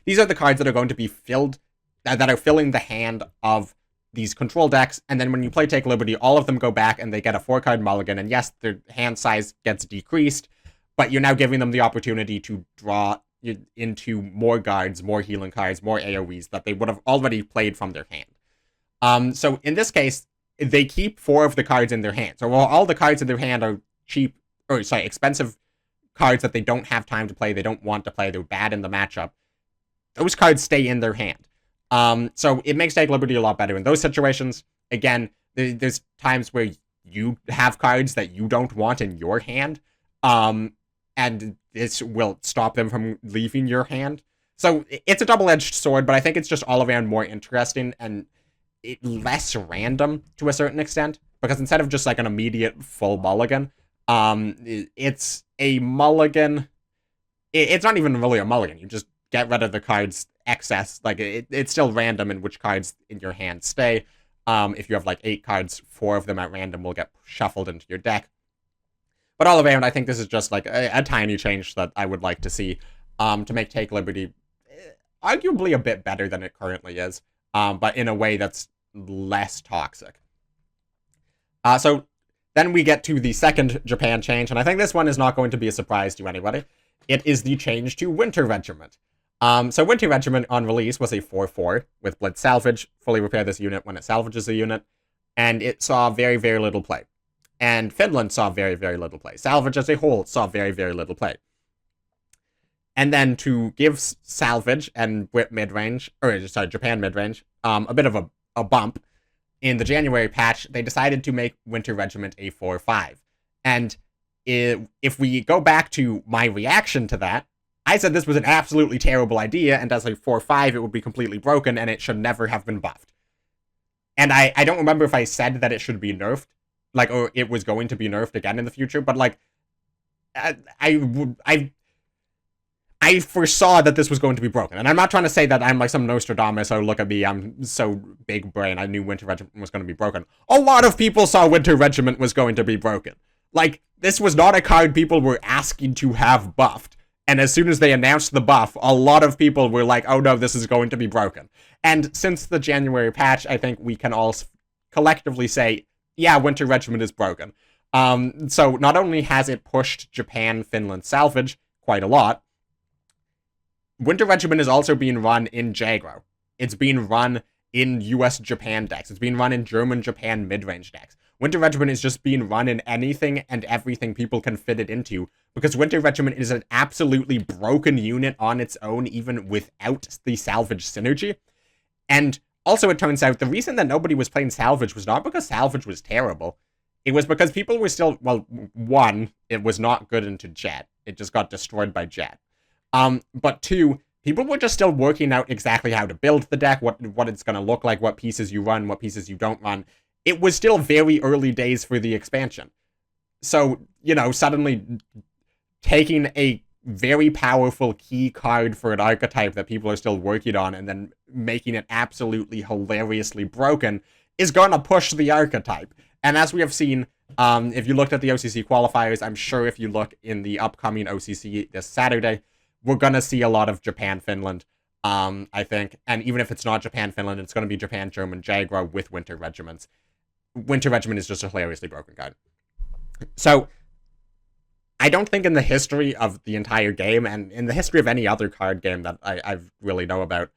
These are the cards that are going to be filled, that are filling the hand of these control decks, and then when you play Take Liberty, all of them go back and they get a 4-card mulligan, and yes, their hand size gets decreased, but you're now giving them the opportunity to draw into more guards, more healing cards, more AoEs that they would have already played from their hand. So in this case, they keep 4 of the cards in their hand. So while all the cards in their hand are expensive cards that they don't have time to play, they don't want to play, they're bad in the matchup, those cards stay in their hand. So it makes Take Liberty a lot better in those situations. Again, there's times where you have cards that you don't want in your hand, and this will stop them from leaving your hand. So it's a double-edged sword, but I think it's just all around more interesting and less random to a certain extent, because instead of just like an immediate full mulligan, it's a mulligan. It's not even really a mulligan. You just get rid of the card's excess. Like, it's still random in which cards in your hand stay. If you have, like, 8 cards, 4 of them at random will get shuffled into your deck. But all around, I think this is just, like, a tiny change that I would like to see to make Take Liberty arguably a bit better than it currently is, but in a way that's less toxic. So then we get to the second Japan change, and I think this one is not going to be a surprise to anybody. It is the change to Winter Regiment. So Winter Regiment on release was a 4/4 with Blitz Salvage, fully repair this unit when it salvages a unit, and it saw very, very little play. And Finland saw very, very little play. Salvage as a whole saw very, very little play. And then to give Salvage and midrange, Japan midrange, a bit of a bump, in the January patch, they decided to make Winter Regiment a 4/5. And if we go back to my reaction to that, I said this was an absolutely terrible idea, and as a 4/5, it would be completely broken, and it should never have been buffed. And I don't remember if I said that it should be nerfed, like, or it was going to be nerfed again in the future, but, like, I foresaw that this was going to be broken. And I'm not trying to say that I'm like some Nostradamus, oh, look at me, I'm so big brain, I knew Winter Regiment was going to be broken. A lot of people saw Winter Regiment was going to be broken. Like, this was not a card people were asking to have buffed. And as soon as they announced the buff, a lot of people were like, oh no, this is going to be broken. And since the January patch, I think we can all collectively say, yeah, Winter Regiment is broken. So not only has it pushed Japan, Finland Salvage quite a lot, Winter Regiment is also being run in Jagro. It's being run in US-Japan decks. It's being run in German-Japan mid-range decks. Winter Regiment is just being run in anything and everything people can fit it into, because Winter Regiment is an absolutely broken unit on its own, even without the Salvage synergy. And also, it turns out, the reason that nobody was playing Salvage was not because Salvage was terrible. It was because people were still, well, one, it was not good into Jet. It just got destroyed by Jet. But 2, people were just still working out exactly how to build the deck, what it's going to look like, what pieces you run, what pieces you don't run. It was still very early days for the expansion. So, you know, suddenly taking a very powerful key card for an archetype that people are still working on and then making it absolutely hilariously broken is going to push the archetype. And as we have seen, if you looked at the OCC qualifiers, I'm sure if you look in the upcoming OCC this Saturday, we're going to see a lot of Japan-Finland, I think. And even if it's not Japan-Finland, it's going to be Japan-German Jagro with Winter Regiments. Winter Regiment is just a hilariously broken card. So, I don't think in the history of the entire game, and in the history of any other card game that I really know about,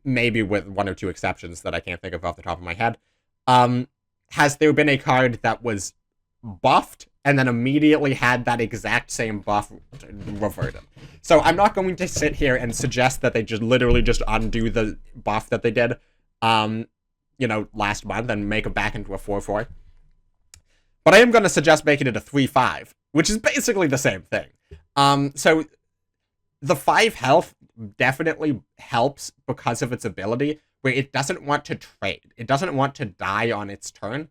maybe with 1 or 2 exceptions that I can't think of off the top of my head, has there been a card that was buffed and then immediately had that exact same buff reverted. So I'm not going to sit here and suggest that they just literally just undo the buff that they did, you know, last month and make it back into a 4/4. But I am going to suggest making it a 3/5, which is basically the same thing. So the 5 health definitely helps because of its ability, where it doesn't want to trade. It doesn't want to die on its turn,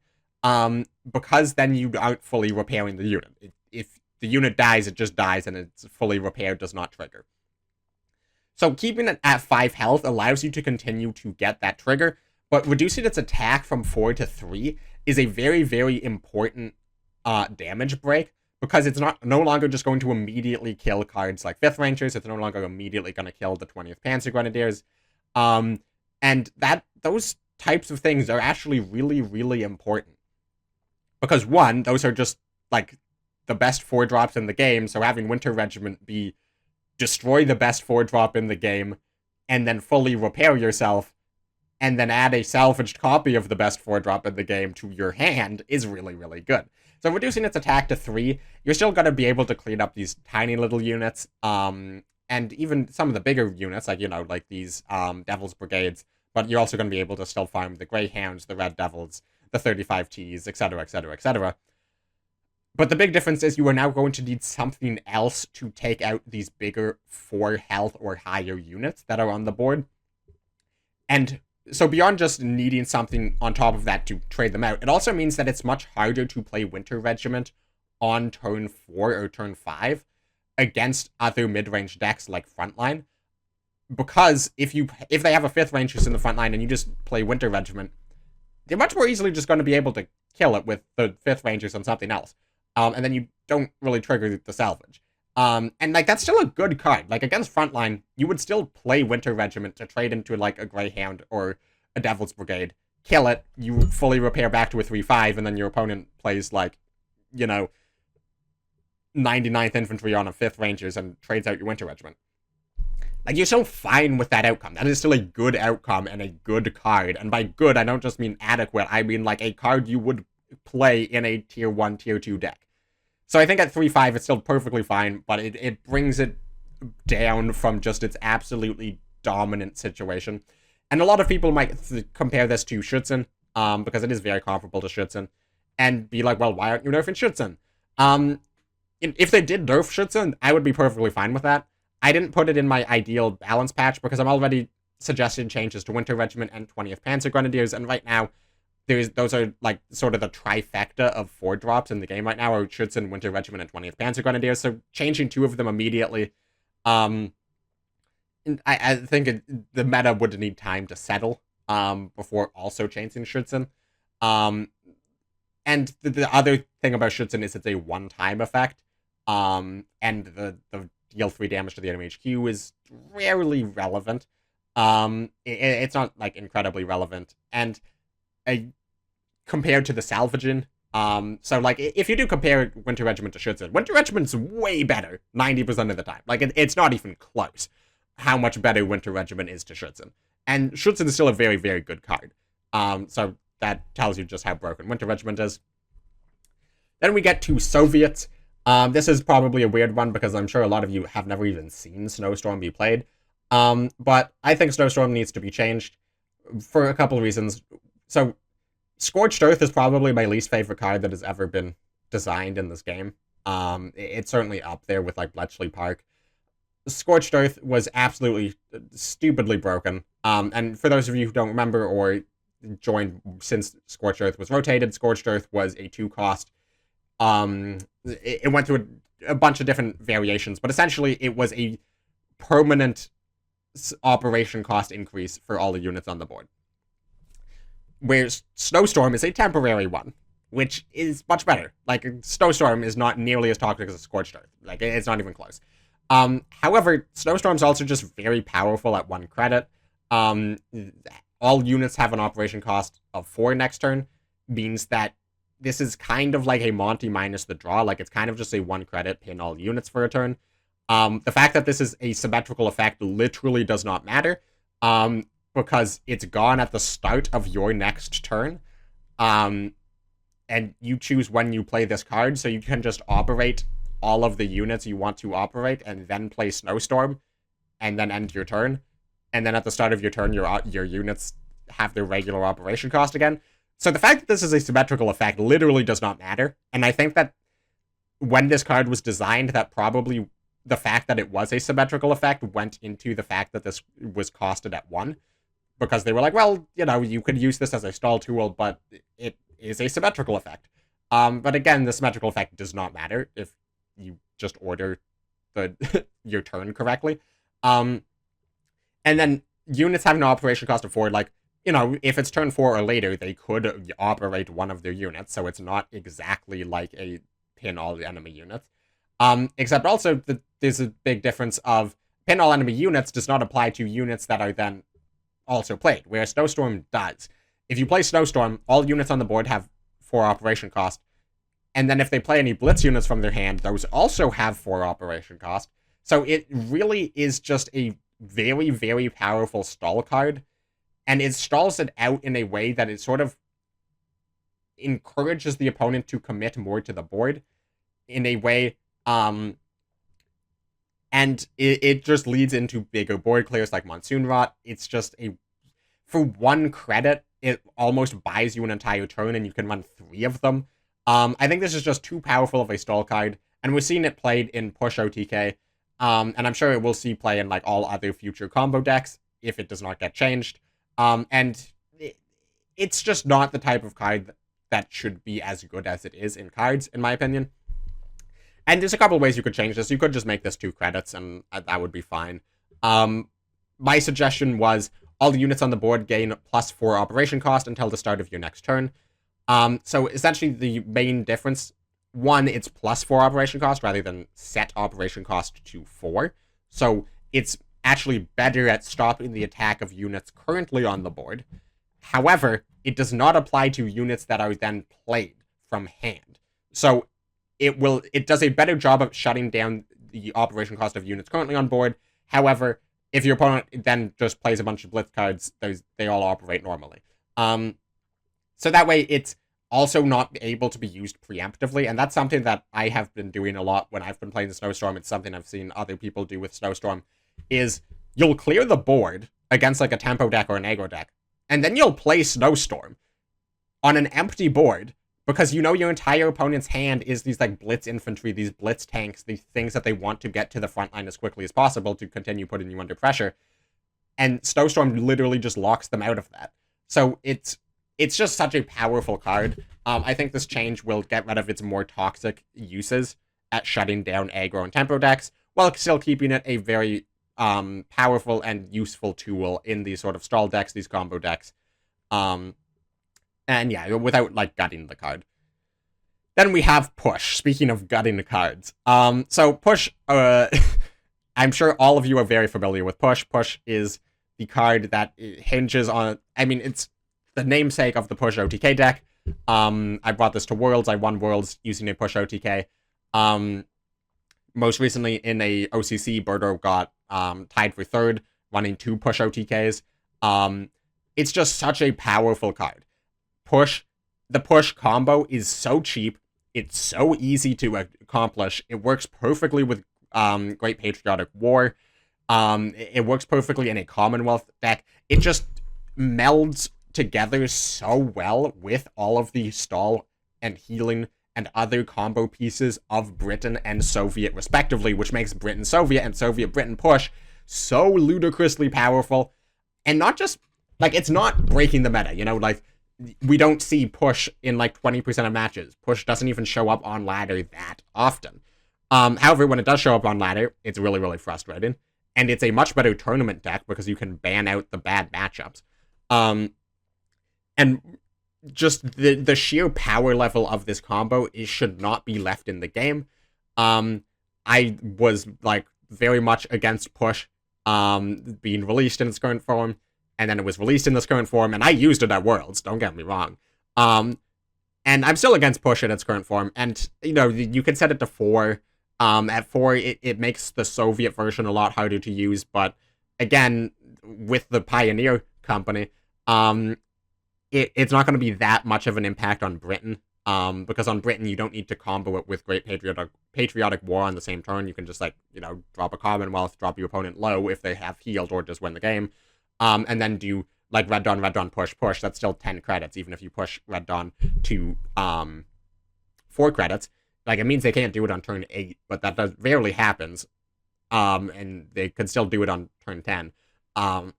because then you aren't fully repairing the unit. If the unit dies, it just dies, and it's fully repaired, does not trigger. So keeping it at 5 health allows you to continue to get that trigger, but reducing its attack from 4 to 3 is a very, very important damage break, because it's no longer just going to immediately kill cards like 5th Rangers, it's no longer immediately going to kill the 20th Panzer Grenadiers, and those types of things are actually really, really important. Because, one, those are just, like, the best 4-drops in the game, so having Winter Regiment be destroy the best 4-drop in the game, and then fully repair yourself, and then add a salvaged copy of the best 4-drop in the game to your hand is really, really good. So reducing its attack to 3, you're still going to be able to clean up these tiny little units, and even some of the bigger units, like, like these Devil's Brigades, but you're also going to be able to still farm the Greyhounds, the Red Devils, the 35Ts, etc., etc., etc. But the big difference is you are now going to need something else to take out these bigger 4 health or higher units that are on the board. And so beyond just needing something on top of that to trade them out, it also means that it's much harder to play Winter Regiment on turn 4 or turn 5 against other mid-range decks like Frontline. Because if they have a 5th Rangers in the front line and you just play Winter Regiment, they're much more easily just going to be able to kill it with the 5th Rangers on something else. And then you don't really trigger the salvage. And, like, that's still a good card. Like, against Frontline, you would still play Winter Regiment to trade into, like, a Greyhound or a Devil's Brigade. Kill it, you fully repair back to a 3-5, and then your opponent plays, like, 99th Infantry on a 5th Rangers and trades out your Winter Regiment. Like, you're still fine with that outcome. That is still a good outcome and a good card. And by good, I don't just mean adequate. I mean, like, a card you would play in a Tier 1, Tier 2 deck. So I think at 3-5, it's still perfectly fine, but it brings it down from just its absolutely dominant situation. And a lot of people might compare this to Schützen, because it is very comparable to Schützen, and be like, well, why aren't you nerfing Schützen? If they did nerf Schützen, I would be perfectly fine with that. I didn't put it in my ideal balance patch because I'm already suggesting changes to Winter Regiment and 20th Panzer Grenadiers, and right now, those are, like, sort of the trifecta of 4-drops in the game right now, are Schützen, Winter Regiment, and 20th Panzer Grenadiers, so changing 2 of them immediately, I think the meta would need time to settle, before also changing Schützen. And the other thing about Schützen is it's a one-time effect, and the deal 3 damage to the enemy HQ is rarely relevant. It's not, like, incredibly relevant, and compared to the salvaging, so, like, if you do compare Winter Regiment to Schützen, Winter Regiment's way better 90% of the time. Like, it's not even close how much better Winter Regiment is to Schützen. And Schützen is still a very, very good card. So that tells you just how broken Winter Regiment is. Then we get to Soviets. This is probably a weird one because I'm sure a lot of you have never even seen Snowstorm be played. But I think Snowstorm needs to be changed for a couple of reasons. So, Scorched Earth is probably my least favorite card that has ever been designed in this game. It's certainly up there with, like, Bletchley Park. Scorched Earth was absolutely stupidly broken. And for those of you who don't remember or joined since Scorched Earth was rotated, Scorched Earth was a 2-cost. It went through a bunch of different variations, but essentially it was a permanent operation cost increase for all the units on the board. Whereas Snowstorm is a temporary one, which is much better. Like, Snowstorm is not nearly as toxic as a Scorched Earth. Like, it's not even close. However, Snowstorm's also just very powerful at 1 credit. All units have an operation cost of 4 next turn, means that this is kind of like a Monty minus the draw. Like, it's kind of just a 1 credit pin all units for a turn. The fact that this is a symmetrical effect literally does not matter. Because it's gone at the start of your next turn, and you choose when you play this card, so you can just operate all of the units you want to operate, and then play Snowstorm, and then end your turn, and then at the start of your turn, your units have their regular operation cost again. So the fact that this is a symmetrical effect literally does not matter, and I think that when this card was designed, that probably the fact that it was a symmetrical effect went into the fact that this was costed at 1. Because they were like, well, you could use this as a stall tool, but it is a symmetrical effect. But again, the symmetrical effect does not matter if you just order your turn correctly. And then units having an operation cost of 4, like, you know, if it's turn 4 or later, they could operate one of their units, so it's not exactly like a pin all the enemy units. Except also that there's a big difference of pin all enemy units does not apply to units that are then also played, whereas Snowstorm does. If you play Snowstorm, all units on the board have 4 operation cost, and then if they play any Blitz units from their hand, those also have 4 operation cost. So it really is just a very, very powerful stall card, and it stalls it out in a way that it sort of encourages the opponent to commit more to the board in a way, and it just leads into bigger board clears like Monsoon Rot. It's just for 1 credit, it almost buys you an entire turn, and you can run 3 of them. I think this is just too powerful of a stall card, and we're seeing it played in Push OTK, and I'm sure it will see play in like all other future combo decks if it does not get changed. And it's just not the type of card that should be as good as it is in Cards, in my opinion. And there's a couple ways you could change this. You could just make this 2 credits, and that would be fine. My suggestion was all the units on the board gain plus 4 operation cost until the start of your next turn. So essentially the main difference, 1, it's plus 4 operation cost rather than set operation cost to 4. So it's actually better at stopping the attack of units currently on the board. However, it does not apply to units that are then played from hand. So it does a better job of shutting down the operation cost of units currently on board. However, if your opponent then just plays a bunch of Blitz cards, they all operate normally. So that way, it's also not able to be used preemptively, and that's something that I have been doing a lot when I've been playing the Snowstorm. It's something I've seen other people do with Snowstorm, is you'll clear the board against like a tempo deck or an aggro deck, and then you'll play Snowstorm on an empty board, because you know your entire opponent's hand is these like Blitz infantry, these Blitz tanks, these things that they want to get to the front line as quickly as possible to continue putting you under pressure, and Snowstorm literally just locks them out of that. So it's just such a powerful card. I think this change will get rid of its more toxic uses at shutting down aggro and tempo decks, while still keeping it a very powerful and useful tool in these sort of stall decks, these combo decks. And yeah, without like gutting the card. Then we have Push. Speaking of gutting the cards. So Push, I'm sure all of you are very familiar with Push. Push is the card that hinges on, I mean, it's the namesake of the Push OTK deck. I brought this to Worlds. I won Worlds using a Push OTK. Most recently in a OCC, Birdo got tied for 3rd, running 2 Push OTKs. It's just such a powerful card. The Push combo is so cheap. It's so easy to accomplish. It works perfectly with Great Patriotic War. It works perfectly in a Commonwealth deck. It just melds together so well with all of the stall and healing and other combo pieces of Britain and Soviet respectively, which makes Britain Soviet and Soviet Britain Push so ludicrously powerful. And not just, like, it's not breaking the meta, you know, like, we don't see Push in like 20% of matches. Push doesn't even show up on ladder that often. However, when it does show up on ladder, it's really, really frustrating. And it's a much better tournament deck because you can ban out the bad matchups. And just the sheer power level of this combo should not be left in the game. I was like very much against Push being released in its current form. And then it was released in this current form, and I used it at Worlds, don't get me wrong. And I'm still against Push in its current form, and, you know, you can set it to 4. At 4, it makes the Soviet version a lot harder to use, but, again, with the Pioneer company, it's not going to be that much of an impact on Britain, because on Britain, you don't need to combo it with Great Patriotic War on the same turn. You can just, like, you know, drop a Commonwealth, drop your opponent low if they have healed, or just win the game. And then do, like, Red Dawn, push. That's still 10 credits, even if you push Red Dawn to 4 credits. Like, it means they can't do it on turn 8, but that rarely happens. And they could still do it on turn 10.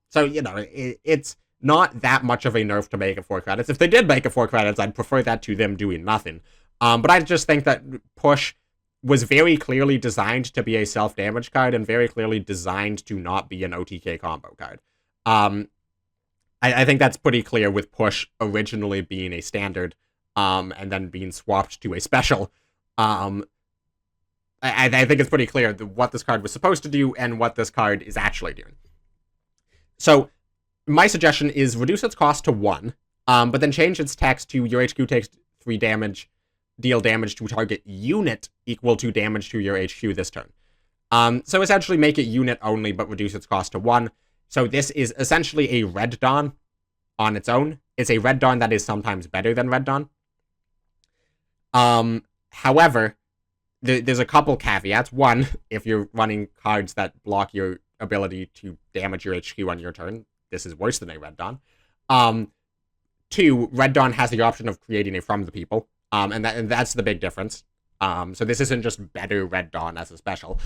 So, you know, it's not that much of a nerf to make it 4 credits. If they did make it 4 credits, I'd prefer that to them doing nothing. But I just think that Push was very clearly designed to be a self-damage card and very clearly designed to not be an OTK combo card. I think that's pretty clear with Push originally being a standard, and then being swapped to a special. I think it's pretty clear what this card was supposed to do and what this card is actually doing. So, my suggestion is reduce its cost to 1, but then change its text to your HQ takes 3 damage, deal damage to target unit equal to damage to your HQ this turn. So essentially make it unit only, but reduce its cost to 1. So this is essentially a Red Dawn on its own. It's a Red Dawn that is sometimes better than Red Dawn. However, there's a couple caveats. One, if you're running cards that block your ability to damage your HQ on your turn, this is worse than a Red Dawn. 2, Red Dawn has the option of creating a From the People, and that's the big difference. So this isn't just better Red Dawn as a special,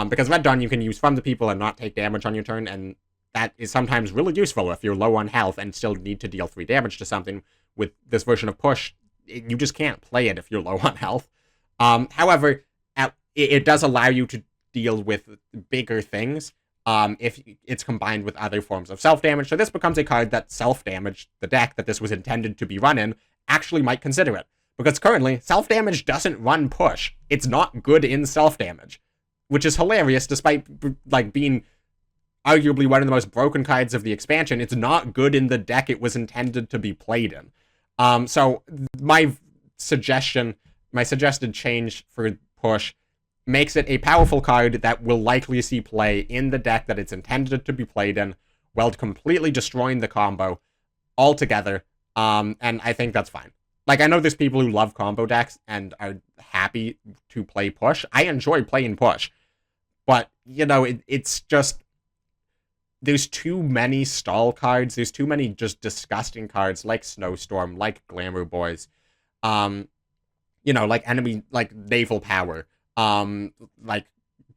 because Red Dawn you can use From the People and not take damage on your turn, and that is sometimes really useful if you're low on health and still need to deal 3 damage to something. With this version of Push, you just can't play it if you're low on health. However, it does allow you to deal with bigger things if it's combined with other forms of self-damage. So this becomes a card that self-damage, the deck that this was intended to be run in, actually might consider it. Because currently, self-damage doesn't run Push. It's not good in self-damage. Which is hilarious, despite like being arguably one of the most broken cards of the expansion. It's not good in the deck it was intended to be played in. So my suggested change for Push makes it a powerful card that will likely see play in the deck that it's intended to be played in, while completely destroying the combo altogether, and I think that's fine. Like, I know there's people who love combo decks and are happy to play Push. I enjoy playing Push, but, you know, it's just, there's too many stall cards, there's too many just disgusting cards, like Snowstorm, like Glamour Boys, you know, like Naval Power, like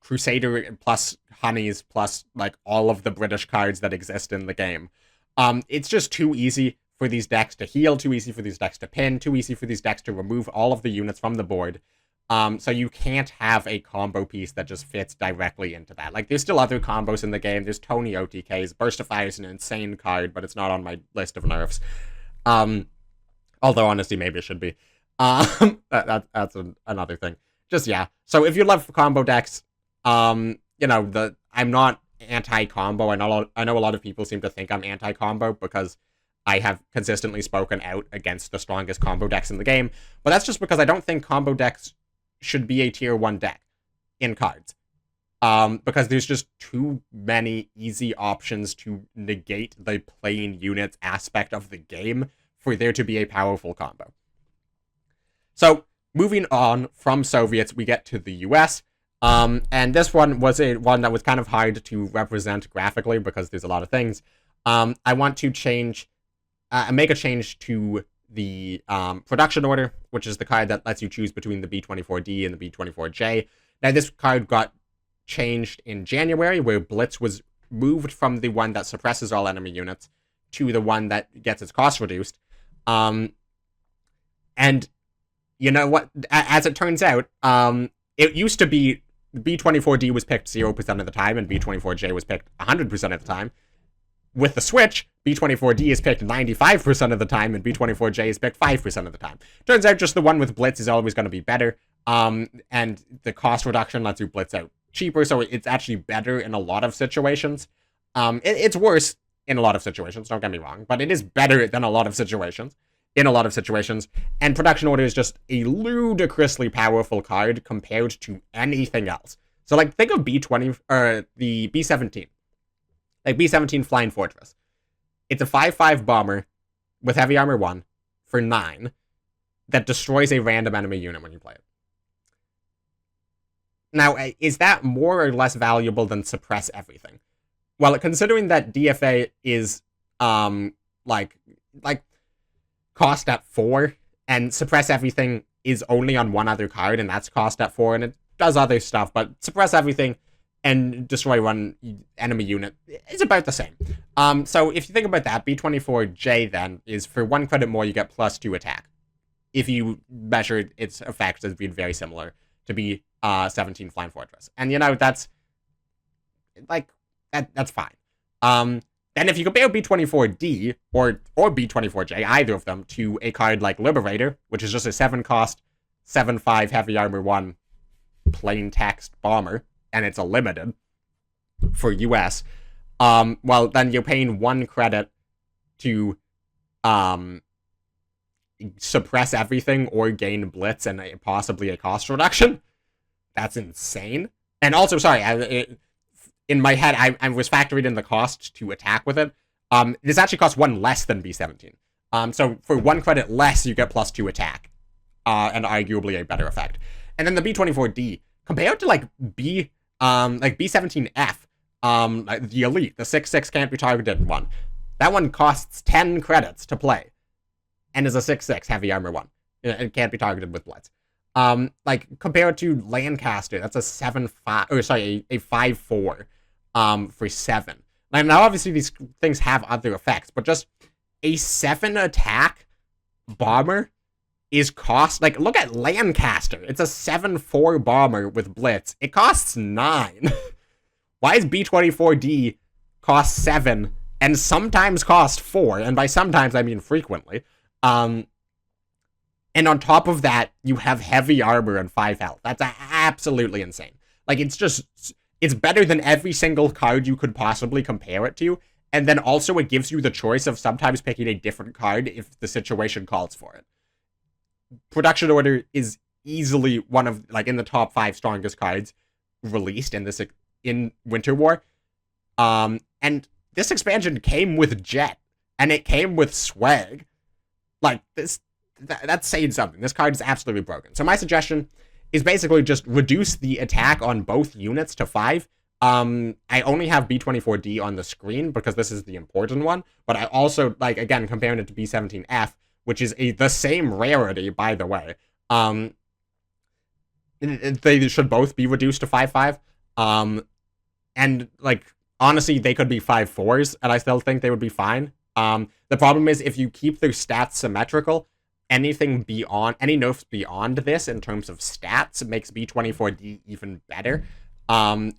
Crusader plus Honeys plus like all of the British cards that exist in the game. It's just too easy for these decks to heal, too easy for these decks to pin, too easy for these decks to remove all of the units from the board. So you can't have a combo piece that just fits directly into that. Like, there's still other combos in the game. There's Tony OTKs. Burst of Fire is an insane card, but it's not on my list of nerfs. Although, honestly, maybe it should be. That's another thing. Just, yeah. So if you love combo decks, you know, I'm not anti-combo. I know a lot of people seem to think I'm anti-combo because I have consistently spoken out against the strongest combo decks in the game. But that's just because I don't think combo decks should be a tier 1 deck in Cards. Because there's just too many easy options to negate the playing units aspect of the game for there to be a powerful combo. So, moving on from Soviets, we get to the US. And this one was one that was kind of hard to represent graphically because there's a lot of things. I want to make a change to the production order, which is the card that lets you choose between the B24D and the B24J. Now, this card got changed in January, where Blitz was moved from the one that suppresses all enemy units to the one that gets its cost reduced. And you know what? As it turns out, it used to be B24D was picked 0% of the time, and B24J was picked 100% of the time. With the Switch, B24D is picked 95% of the time, and B24J is picked 5% of the time. Turns out just the one with Blitz is always going to be better, and the cost reduction lets you Blitz out cheaper, so it's actually better in a lot of situations. It's worse in a lot of situations, don't get me wrong, but it is better than a lot of situations. In a lot of situations, and Production Order is just a ludicrously powerful card compared to anything else. So, like, think of B20, or the B17. Like, B17 Flying Fortress. It's a 5/5 bomber with Heavy Armor 1 for 9 that destroys a random enemy unit when you play it. Now, is that more or less valuable than Suppress Everything? Well, considering that DFA is, like, cost at 4, and Suppress Everything is only on one other card, and that's cost at 4, and it does other stuff, but Suppress Everything and Destroy one enemy unit is about the same. So if you think about that, B24J then is for 1 credit more, you get +2 attack. If you measure its effects as being very similar to be 17 Flying Fortress. And, you know, that's, like, that's fine. Then if you compare B24D or B24J, either of them, to a card like Liberator, which is just a 7-cost, 7/5 heavy armor 1 plain text bomber, and it's a limited for US, well, then you're paying 1 credit to suppress everything or gain blitz and possibly a cost reduction. That's insane. And also, sorry, in my head, I was factoring in the cost to attack with it. This actually costs 1 less than B17. So for 1 credit less, you get +2 attack, and arguably a better effect. And then the B24D, compared to like B17F, like the Elite, the 6/6 can't be targeted one. That one costs 10 credits to play, and is a 6/6 heavy armor 1. It can't be targeted with blitz. Like, compared to Lancaster, that's a 7/5, or sorry, a 5/4, for 7. Now, obviously, these things have other effects, but just a 7 attack bomber is cost, like, look at Lancaster. It's a 7/4 bomber with blitz. It costs 9. Why is B24D cost 7 and sometimes cost 4? And by sometimes, I mean frequently. And on top of that, you have heavy armor and 5 health. That's absolutely insane. Like, it's better than every single card you could possibly compare it to. And then also it gives you the choice of sometimes picking a different card if the situation calls for it. Production Order is easily one of, like, in the top 5 strongest cards released in Winter War. And this expansion came with Jet. And it came with Swag. Like, that's saying something. This card is absolutely broken. So my suggestion is basically just reduce the attack on both units to 5. I only have B24D on the screen because this is the important one, but I also, like, again, comparing it to B17F, which is the same rarity, by the way. They should both be reduced to 5/5. And, like, honestly, they could be 5/4s, and I still think they would be fine. The problem is, if you keep their stats symmetrical, any nerfs beyond this in terms of stats makes B24D even better.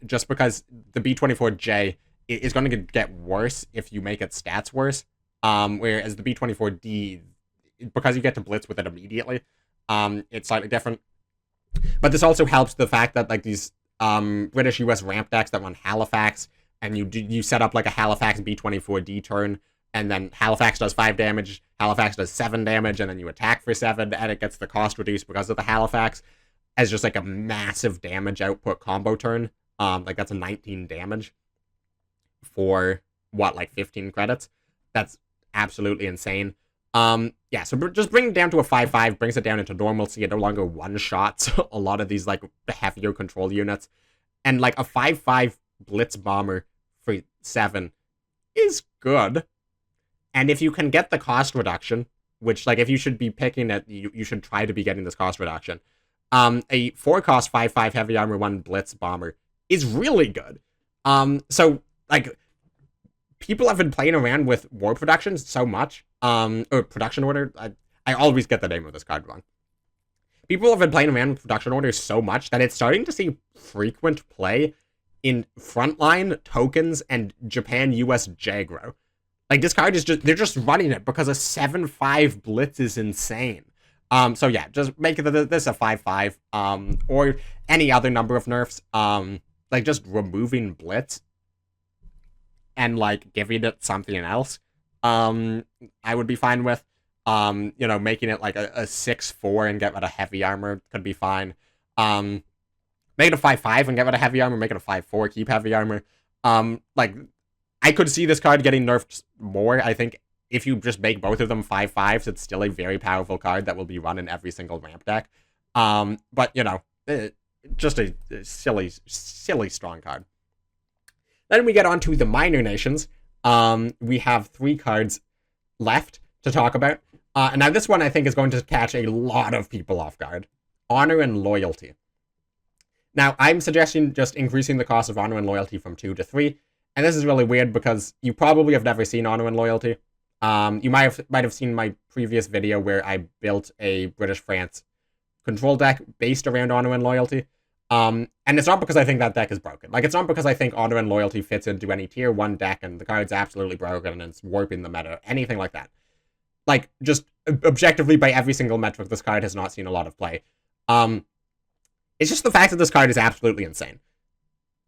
Just because the B24J is going to get worse if you make its stats worse. Whereas the B24D, because you get to blitz with it immediately, it's slightly different. But this also helps the fact that, like, these British US ramp decks that run Halifax, and you set up like a Halifax B24D turn, and then Halifax does 5 damage, Halifax does 7 damage, and then you attack for 7, and it gets the cost reduced because of the Halifax, as just like a massive damage output combo turn. Like, that's a 19 damage for, what, like 15 credits? That's absolutely insane. Yeah, so just bring it down to a 5/5, brings it down into normalcy. It no longer one-shots a lot of these, like, heavier control units. And, like, a 5/5 Blitz Bomber for 7 is good. And if you can get the cost reduction, which, like, if you should be picking it, you should try to be getting this cost reduction. A 4-cost 5/5 Heavy Armor 1 Blitz Bomber is really good. So, like, people have been playing around with War Production so much, or Production Order. I always get the name of this card wrong. People have been playing around with Production Order so much that it's starting to see frequent play in Frontline, Tokens, and Japan-US Jagro. Like, this card is they're just running it because a 7/5 Blitz is insane. So yeah, just make this a 5/5, or any other number of nerfs. Like, just removing Blitz and, like, giving it something else, I would be fine with. You know, making it like a 6/4 and get rid of heavy armor could be fine. Make it a 5/5 and get rid of heavy armor, make it a 5/4, keep heavy armor. Like, I could see this card getting nerfed more. I think if you just make both of them 5/5s, it's still a very powerful card that will be run in every single ramp deck. But, you know, just a silly strong card. Then we get on to the minor nations. We have 3 cards left to talk about. And now this one I think is going to catch a lot of people off guard. Honor and Loyalty. Now, I'm suggesting just increasing the cost of Honor and Loyalty from 2 to 3. And this is really weird because you probably have never seen Honor and Loyalty. You might have seen my previous video where I built a British France control deck based around Honor and Loyalty. And it's not because I think that deck is broken. Like, it's not because I think Honor and Loyalty fits into any tier 1 deck and the card's absolutely broken and it's warping the meta, anything like that. Like, just objectively, by every single metric, this card has not seen a lot of play. It's just the fact that this card is absolutely insane.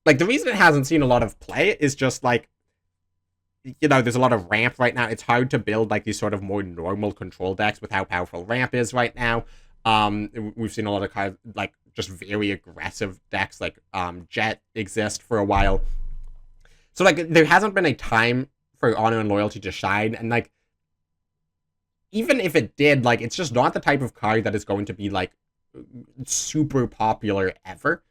Like, the reason it hasn't seen a lot of play is just, like, you know, there's a lot of ramp right now. It's hard to build, like, these sort of more normal control decks with how powerful ramp is right now. We've seen a lot of cards, like, just very aggressive decks, like, Jet exist for a while. So, like, there hasn't been a time for Honor and Loyalty to shine, and, like, even if it did, like, it's just not the type of card that is going to be, like, super popular ever.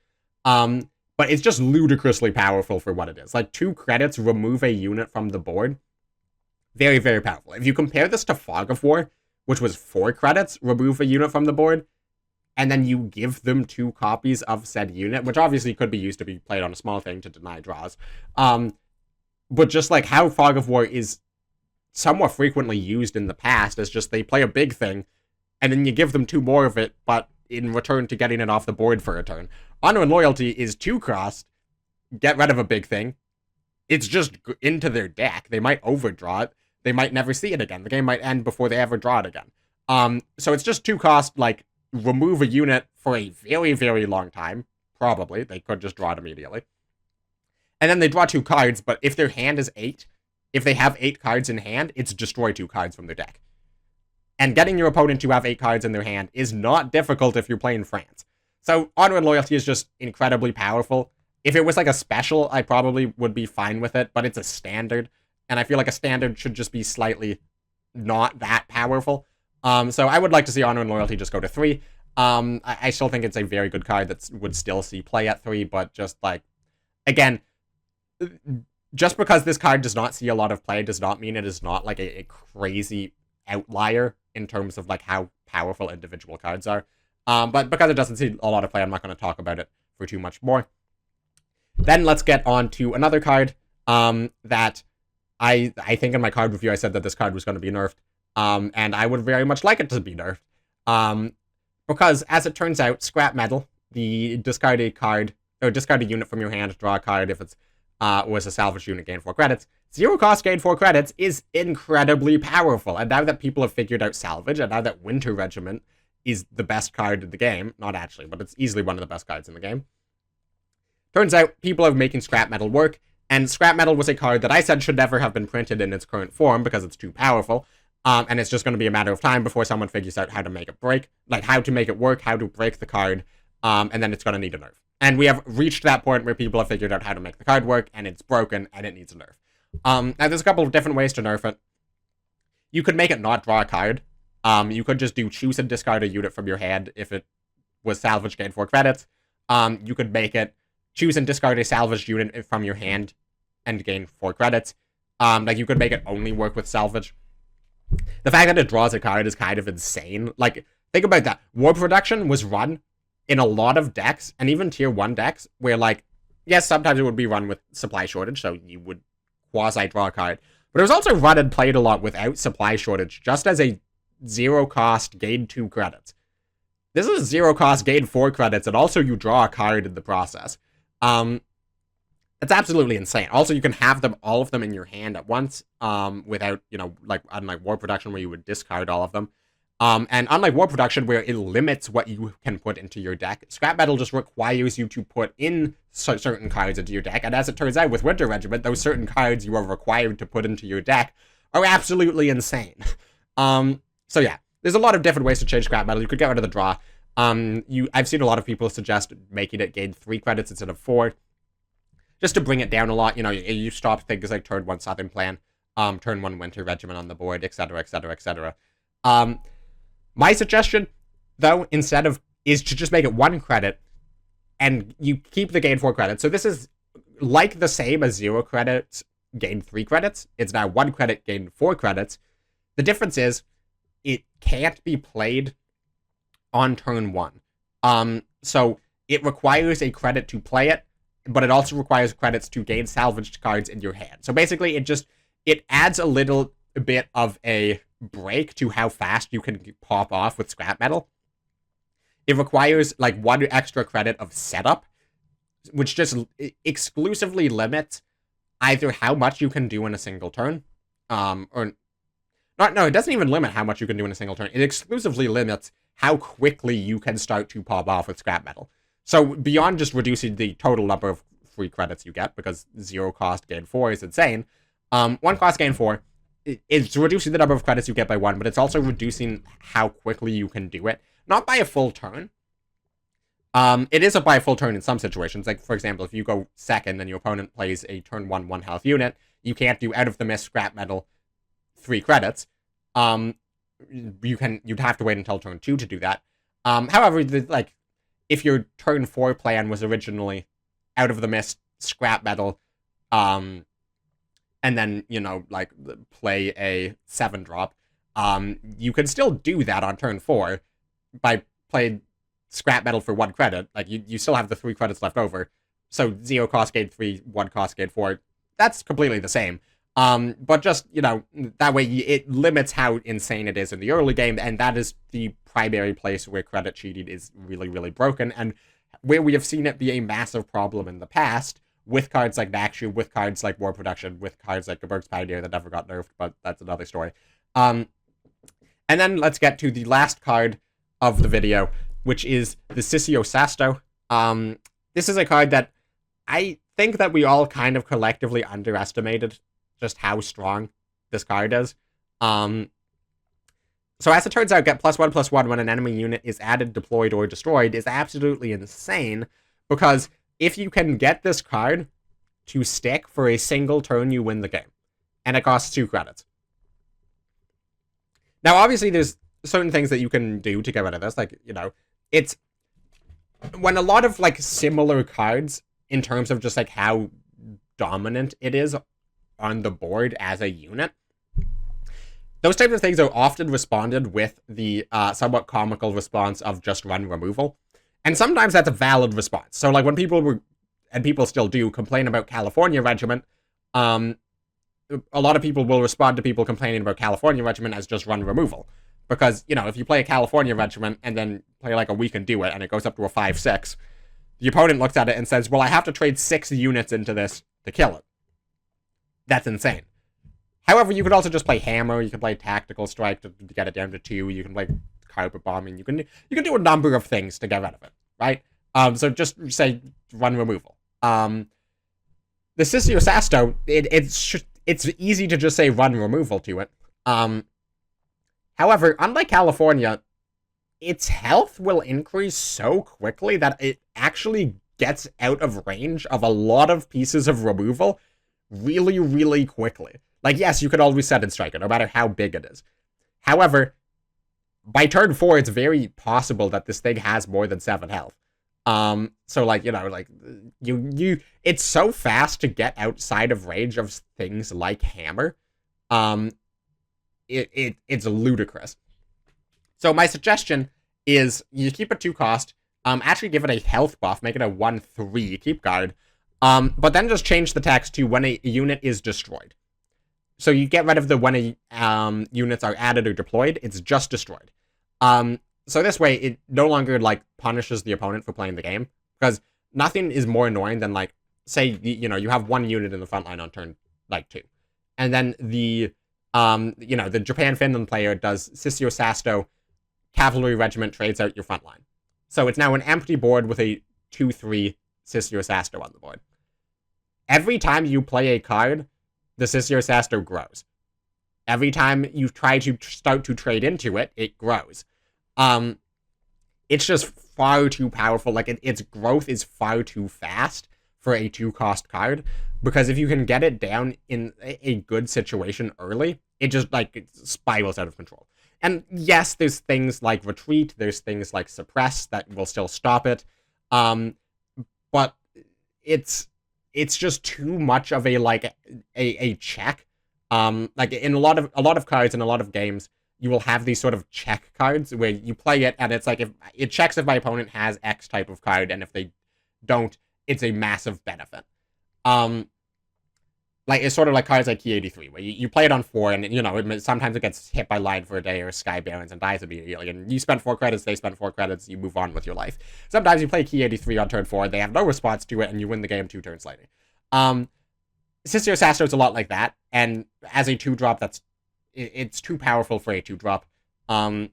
But it's just ludicrously powerful for what it is. Like, 2 credits, remove a unit from the board. Very, very powerful. If you compare this to Fog of War, which was 4 credits, remove a unit from the board, and then you give them 2 copies of said unit, which obviously could be used to be played on a small thing to deny draws. But just, like, how Fog of War is somewhat frequently used in the past is just they play a big thing, and then you give them 2 more of it, but in return to getting it off the board for a turn. Honor and Loyalty is 2-cost, get rid of a big thing. It's just into their deck. They might overdraw it. They might never see it again. The game might end before they ever draw it again. So it's just 2-cost, like, remove a unit for a very, very long time. Probably. They could just draw it immediately. And then they draw 2 cards, but if their hand is 8, if they have 8 cards in hand, it's destroy 2 cards from their deck. And getting your opponent to have 8 cards in their hand is not difficult if you're playing France. So Honor and Loyalty is just incredibly powerful. If it was like a special, I probably would be fine with it, but it's a standard. And I feel like a standard should just be slightly not that powerful. So I would like to see Honor and Loyalty just go to 3. I still think it's a very good card that would still see play at 3, but just like, again, just because this card does not see a lot of play does not mean it is not like a crazy outlier in terms of like how powerful individual cards are. But because it doesn't see a lot of play, I'm not going to talk about it for too much more. Then let's get on to another card that I think in my card review I said that this card was going to be nerfed, and I would very much like it to be nerfed. Because as it turns out, Scrap Metal, the discard a card, or discard a unit from your hand, draw a card if it's was a salvage unit, gain 4 credits. 0 cost, gain 4 credits is incredibly powerful, and now that people have figured out salvage, and now that Winter Regiment is the best card in the game, not actually, but it's easily one of the best cards in the game. Turns out, people are making Scrap Metal work, and Scrap Metal was a card that I said should never have been printed in its current form because it's too powerful, and it's just going to be a matter of time before someone figures out how to make it break, like how to make it work, how to break the card, and then it's going to need a nerf. And we have reached that point where people have figured out how to make the card work, and it's broken, and it needs a nerf. Now there's a couple of different ways to nerf it. You could make it not draw a card. You could just do choose and discard a unit from your hand if it was salvage, gain 4 credits. You could make it choose and discard a salvaged unit from your hand and gain 4 credits. Like, you could make it only work with salvage. The fact that it draws a card is kind of insane. Like, think about that. War Production was run in a lot of decks, and even tier 1 decks, where, like, yes, sometimes it would be run with supply shortage, so you would quasi-draw a card. But it was also run and played a lot without supply shortage, just as a 0 cost, gain 2 credits. This is 0 cost, gain 4 credits, and also you draw a card in the process. It's absolutely insane. Also, you can have them, all of them in your hand at once, without, you know, like, unlike War Production where you would discard all of them. And unlike War Production where it limits what you can put into your deck, Scrap Metal just requires you to put in certain cards into your deck, and as it turns out with Winter Regiment, those certain cards you are required to put into your deck are absolutely insane. So yeah, there's a lot of different ways to change Scrap Metal. You could get rid of the draw. I've seen a lot of people suggest making it gain 3 credits instead of 4, just to bring it down a lot. You know, you stop things like turn 1 Southern Plan, turn 1 Winter Regiment on the board, etc., etc., etc. My suggestion, though, is to just make it 1 credit, and you keep the gain 4 credits. So this is like the same as 0 credits, gain 3 credits. It's now 1 credit, gain 4 credits. The difference is, it can't be played on turn 1. So it requires a credit to play it, but it also requires credits to gain salvaged cards in your hand. So basically, it adds a little bit of a break to how fast you can pop off with Scrap Metal. it requires like 1 extra credit of setup, which just exclusively limits either how much you can do in a single turn, or not. No, it doesn't even limit how much you can do in a single turn. It exclusively limits how quickly you can start to pop off with scrap metal. So beyond just reducing the total number of free credits you get, because 0 cost gain 4 is insane, 1 cost gain 4, it's reducing the number of credits you get by 1, but it's also reducing how quickly you can do it. Not by a full turn. It is by a full turn in some situations. Like, for example, if you go second and your opponent plays a turn 1 1 health unit, you can't do out of the mist scrap metal 3 credits. You'd have to wait until turn 2 to do that. However, if your turn 4 plan was originally out of the mist scrap metal, and then, play a 7 drop, you can still do that on turn 4 by playing scrap metal for 1 credit. Like, you still have the 3 credits left over. So 0 cost gain 3, 1 cost gain 4, that's completely the same. But just, that way it limits how insane it is in the early game, and that is the primary place where credit cheating is really, really broken, and where we have seen it be a massive problem in the past, with cards like Nakshu, with cards like War Production, with cards like Geberg's Pioneer that never got nerfed, but that's another story. And then let's get to the last card of the video, which is the Sissio Sasto. This is a card that I think that we all kind of collectively underestimated just how strong this card is. So as it turns out, get +1/+1 when an enemy unit is added, deployed, or destroyed is absolutely insane, because if you can get this card to stick for a single turn, you win the game. And it costs 2 credits. Now, obviously, there's certain things that you can do to get rid of this. Like, it's... When a lot of, similar cards, in terms of just, how dominant it is on the board as a unit, those types of things are often responded with the somewhat comical response of just run removal. And sometimes that's a valid response. So, when people and people still do, complain about California Regiment, a lot of people will respond to people complaining about California Regiment as just run removal. Because, if you play a California Regiment and then play a week and do it, and it goes up to a 5/6, the opponent looks at it and says, well, I have to trade 6 units into this to kill it. That's insane. However, you could also just play Hammer, you can play Tactical Strike to get it down to 2, you can play Carpet Bombing, you can do a number of things to get rid of it, right? So just say run removal. The Sissio Sasto, it's easy to just say run removal to it. However, unlike California, its health will increase so quickly that it actually gets out of range of a lot of pieces of removal really, really quickly. Yes, you could always set and strike it, no matter how big it is. However, by turn 4, it's very possible that this thing has more than 7 health. So, it's so fast to get outside of range of things like Hammer. It's ludicrous. So my suggestion is you keep a 2 cost, actually give it a health buff, make it a 1/3 keep guard, but then just change the text to when a unit is destroyed. So you get rid of the when units are added or deployed, it's just destroyed. So this way, it no longer, punishes the opponent for playing the game, because nothing is more annoying than, say, you have 1 unit in the front line on turn, 2. And then the Japan-Finland player does Sissio Sasto, Cavalry Regiment trades out your front line. So it's now an empty board with a 2/3 Sissio Sasto on the board. Every time you play a card, the Sissio Sasto grows. Every time you try to start to trade into it, it grows. It's just far too powerful. Its growth is far too fast for a 2-cost card, because if you can get it down in a good situation early, it just, it spirals out of control. And yes, there's things like Retreat, there's things like Suppress that will still stop it, but it's just too much of a check. In a lot of cards in a lot of games, you will have these sort of check cards where you play it and it's if it checks if my opponent has X type of card, and if they don't, it's a massive benefit. like, it's sort of like cards like Key 83, where you play it on 4, and, you know, sometimes it gets hit by Line for a Day or Sky Barons and dies immediately, and you spend 4 credits, they spend 4 credits, you move on with your life. Sometimes you play Key 83 on turn 4, they have no response to it, and you win the game 2 turns later. Sissio Sastro is a lot like that, and as a 2-drop, it's too powerful for a 2-drop. And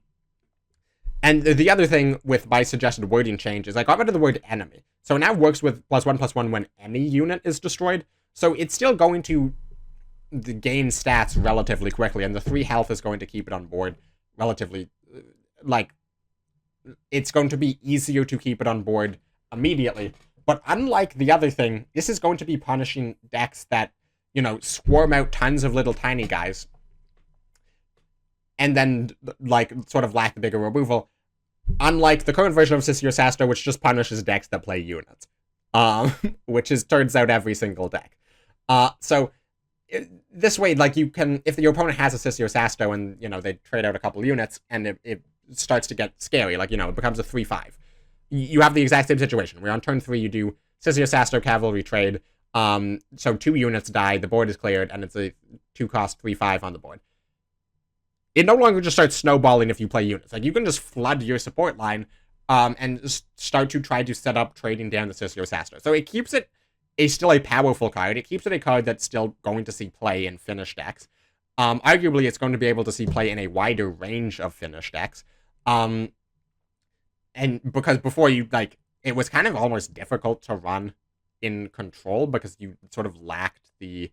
the other thing with my suggested wording change is I got rid of the word enemy. So it now works with +1/+1 when any unit is destroyed. So it's still going to gain stats relatively quickly, and the 3 health is going to keep it on board relatively, like, it's going to be easier to keep it on board immediately. But unlike the other thing, this is going to be punishing decks that, you know, swarm out tons of little tiny guys, and then, like, sort of lack the bigger removal. Unlike the current version of Sissio Sastro, which just punishes decks that play units. Which turns out every single deck. So this way, like, you can, if your opponent has a Sissio Sastro and, you know, they trade out a couple units and it starts to get scary, like, you know, it becomes a 3/5. You have the exact same situation, where on turn 3 you do Sissio Sastro Cavalry trade, so 2 units die, the board is cleared, and it's a 2-cost 3/5 on the board. It no longer just starts snowballing if you play units. Like, you can just flood your support line, and start to try to set up trading down the Sissio Sastro. So it keeps it still a powerful card. It keeps it a card that's still going to see play in Finnish decks. Arguably, it's going to be able to see play in a wider range of Finnish decks. And because before it was kind of almost difficult to run in Control because you sort of lacked the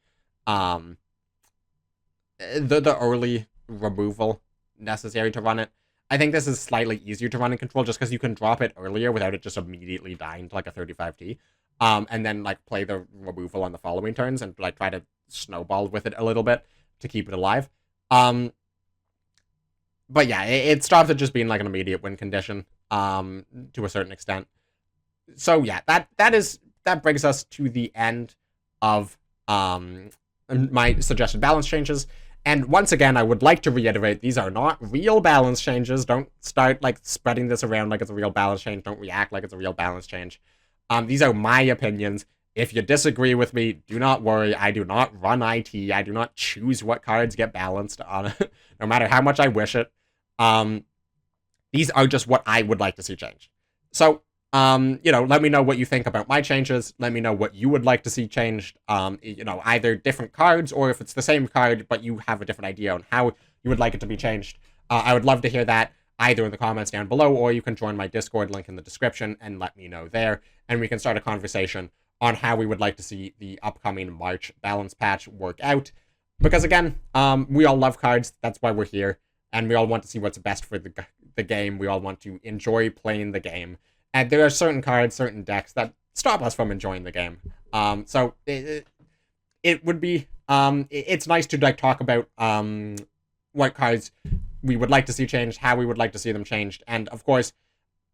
early removal necessary to run it. I think this is slightly easier to run in Control just because you can drop it earlier without it just immediately dying to, like, a 35T. And then, like, play the removal on the following turns and, like, try to snowball with it a little bit to keep it alive. But yeah, it stops it just being, like, an immediate win condition, to a certain extent. So yeah, that brings us to the end of, my suggested balance changes. And once again, I would like to reiterate, these are not real balance changes. Don't start, like, spreading this around like it's a real balance change. Don't react like it's a real balance change. These are my opinions. If you disagree with me, do not worry. I do not run IT. I do not choose what cards get balanced on no matter how much I wish it. These are just what I would like to see changed. So, you know, let me know what you think about my changes. Let me know what you would like to see changed. You know, either different cards, or if it's the same card, but you have a different idea on how you would like it to be changed. I would love to hear that either in the comments down below, or you can join my Discord link in the description and let me know there. And we can start a conversation on how we would like to see the upcoming March balance patch work out. Because again, we all love cards. That's why we're here. And we all want to see what's best for the game. We all want to enjoy playing the game. And there are certain cards, certain decks that stop us from enjoying the game. So it would be, it's nice to, like, talk about what cards we would like to see changed, how we would like to see them changed, and of course,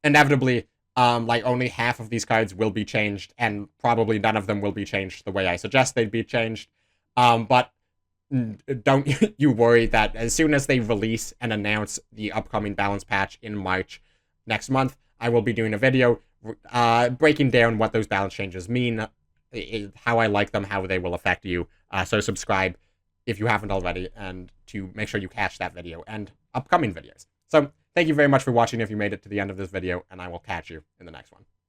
inevitably, like, only half of these cards will be changed, and probably none of them will be changed the way I suggest they'd be changed. But don't you worry that as soon as they release and announce the upcoming balance patch in March next month, I will be doing a video breaking down what those balance changes mean, how I like them, how they will affect you. So subscribe if you haven't already, and to make sure you catch that video and upcoming videos. So thank you very much for watching if you made it to the end of this video, and I will catch you in the next one.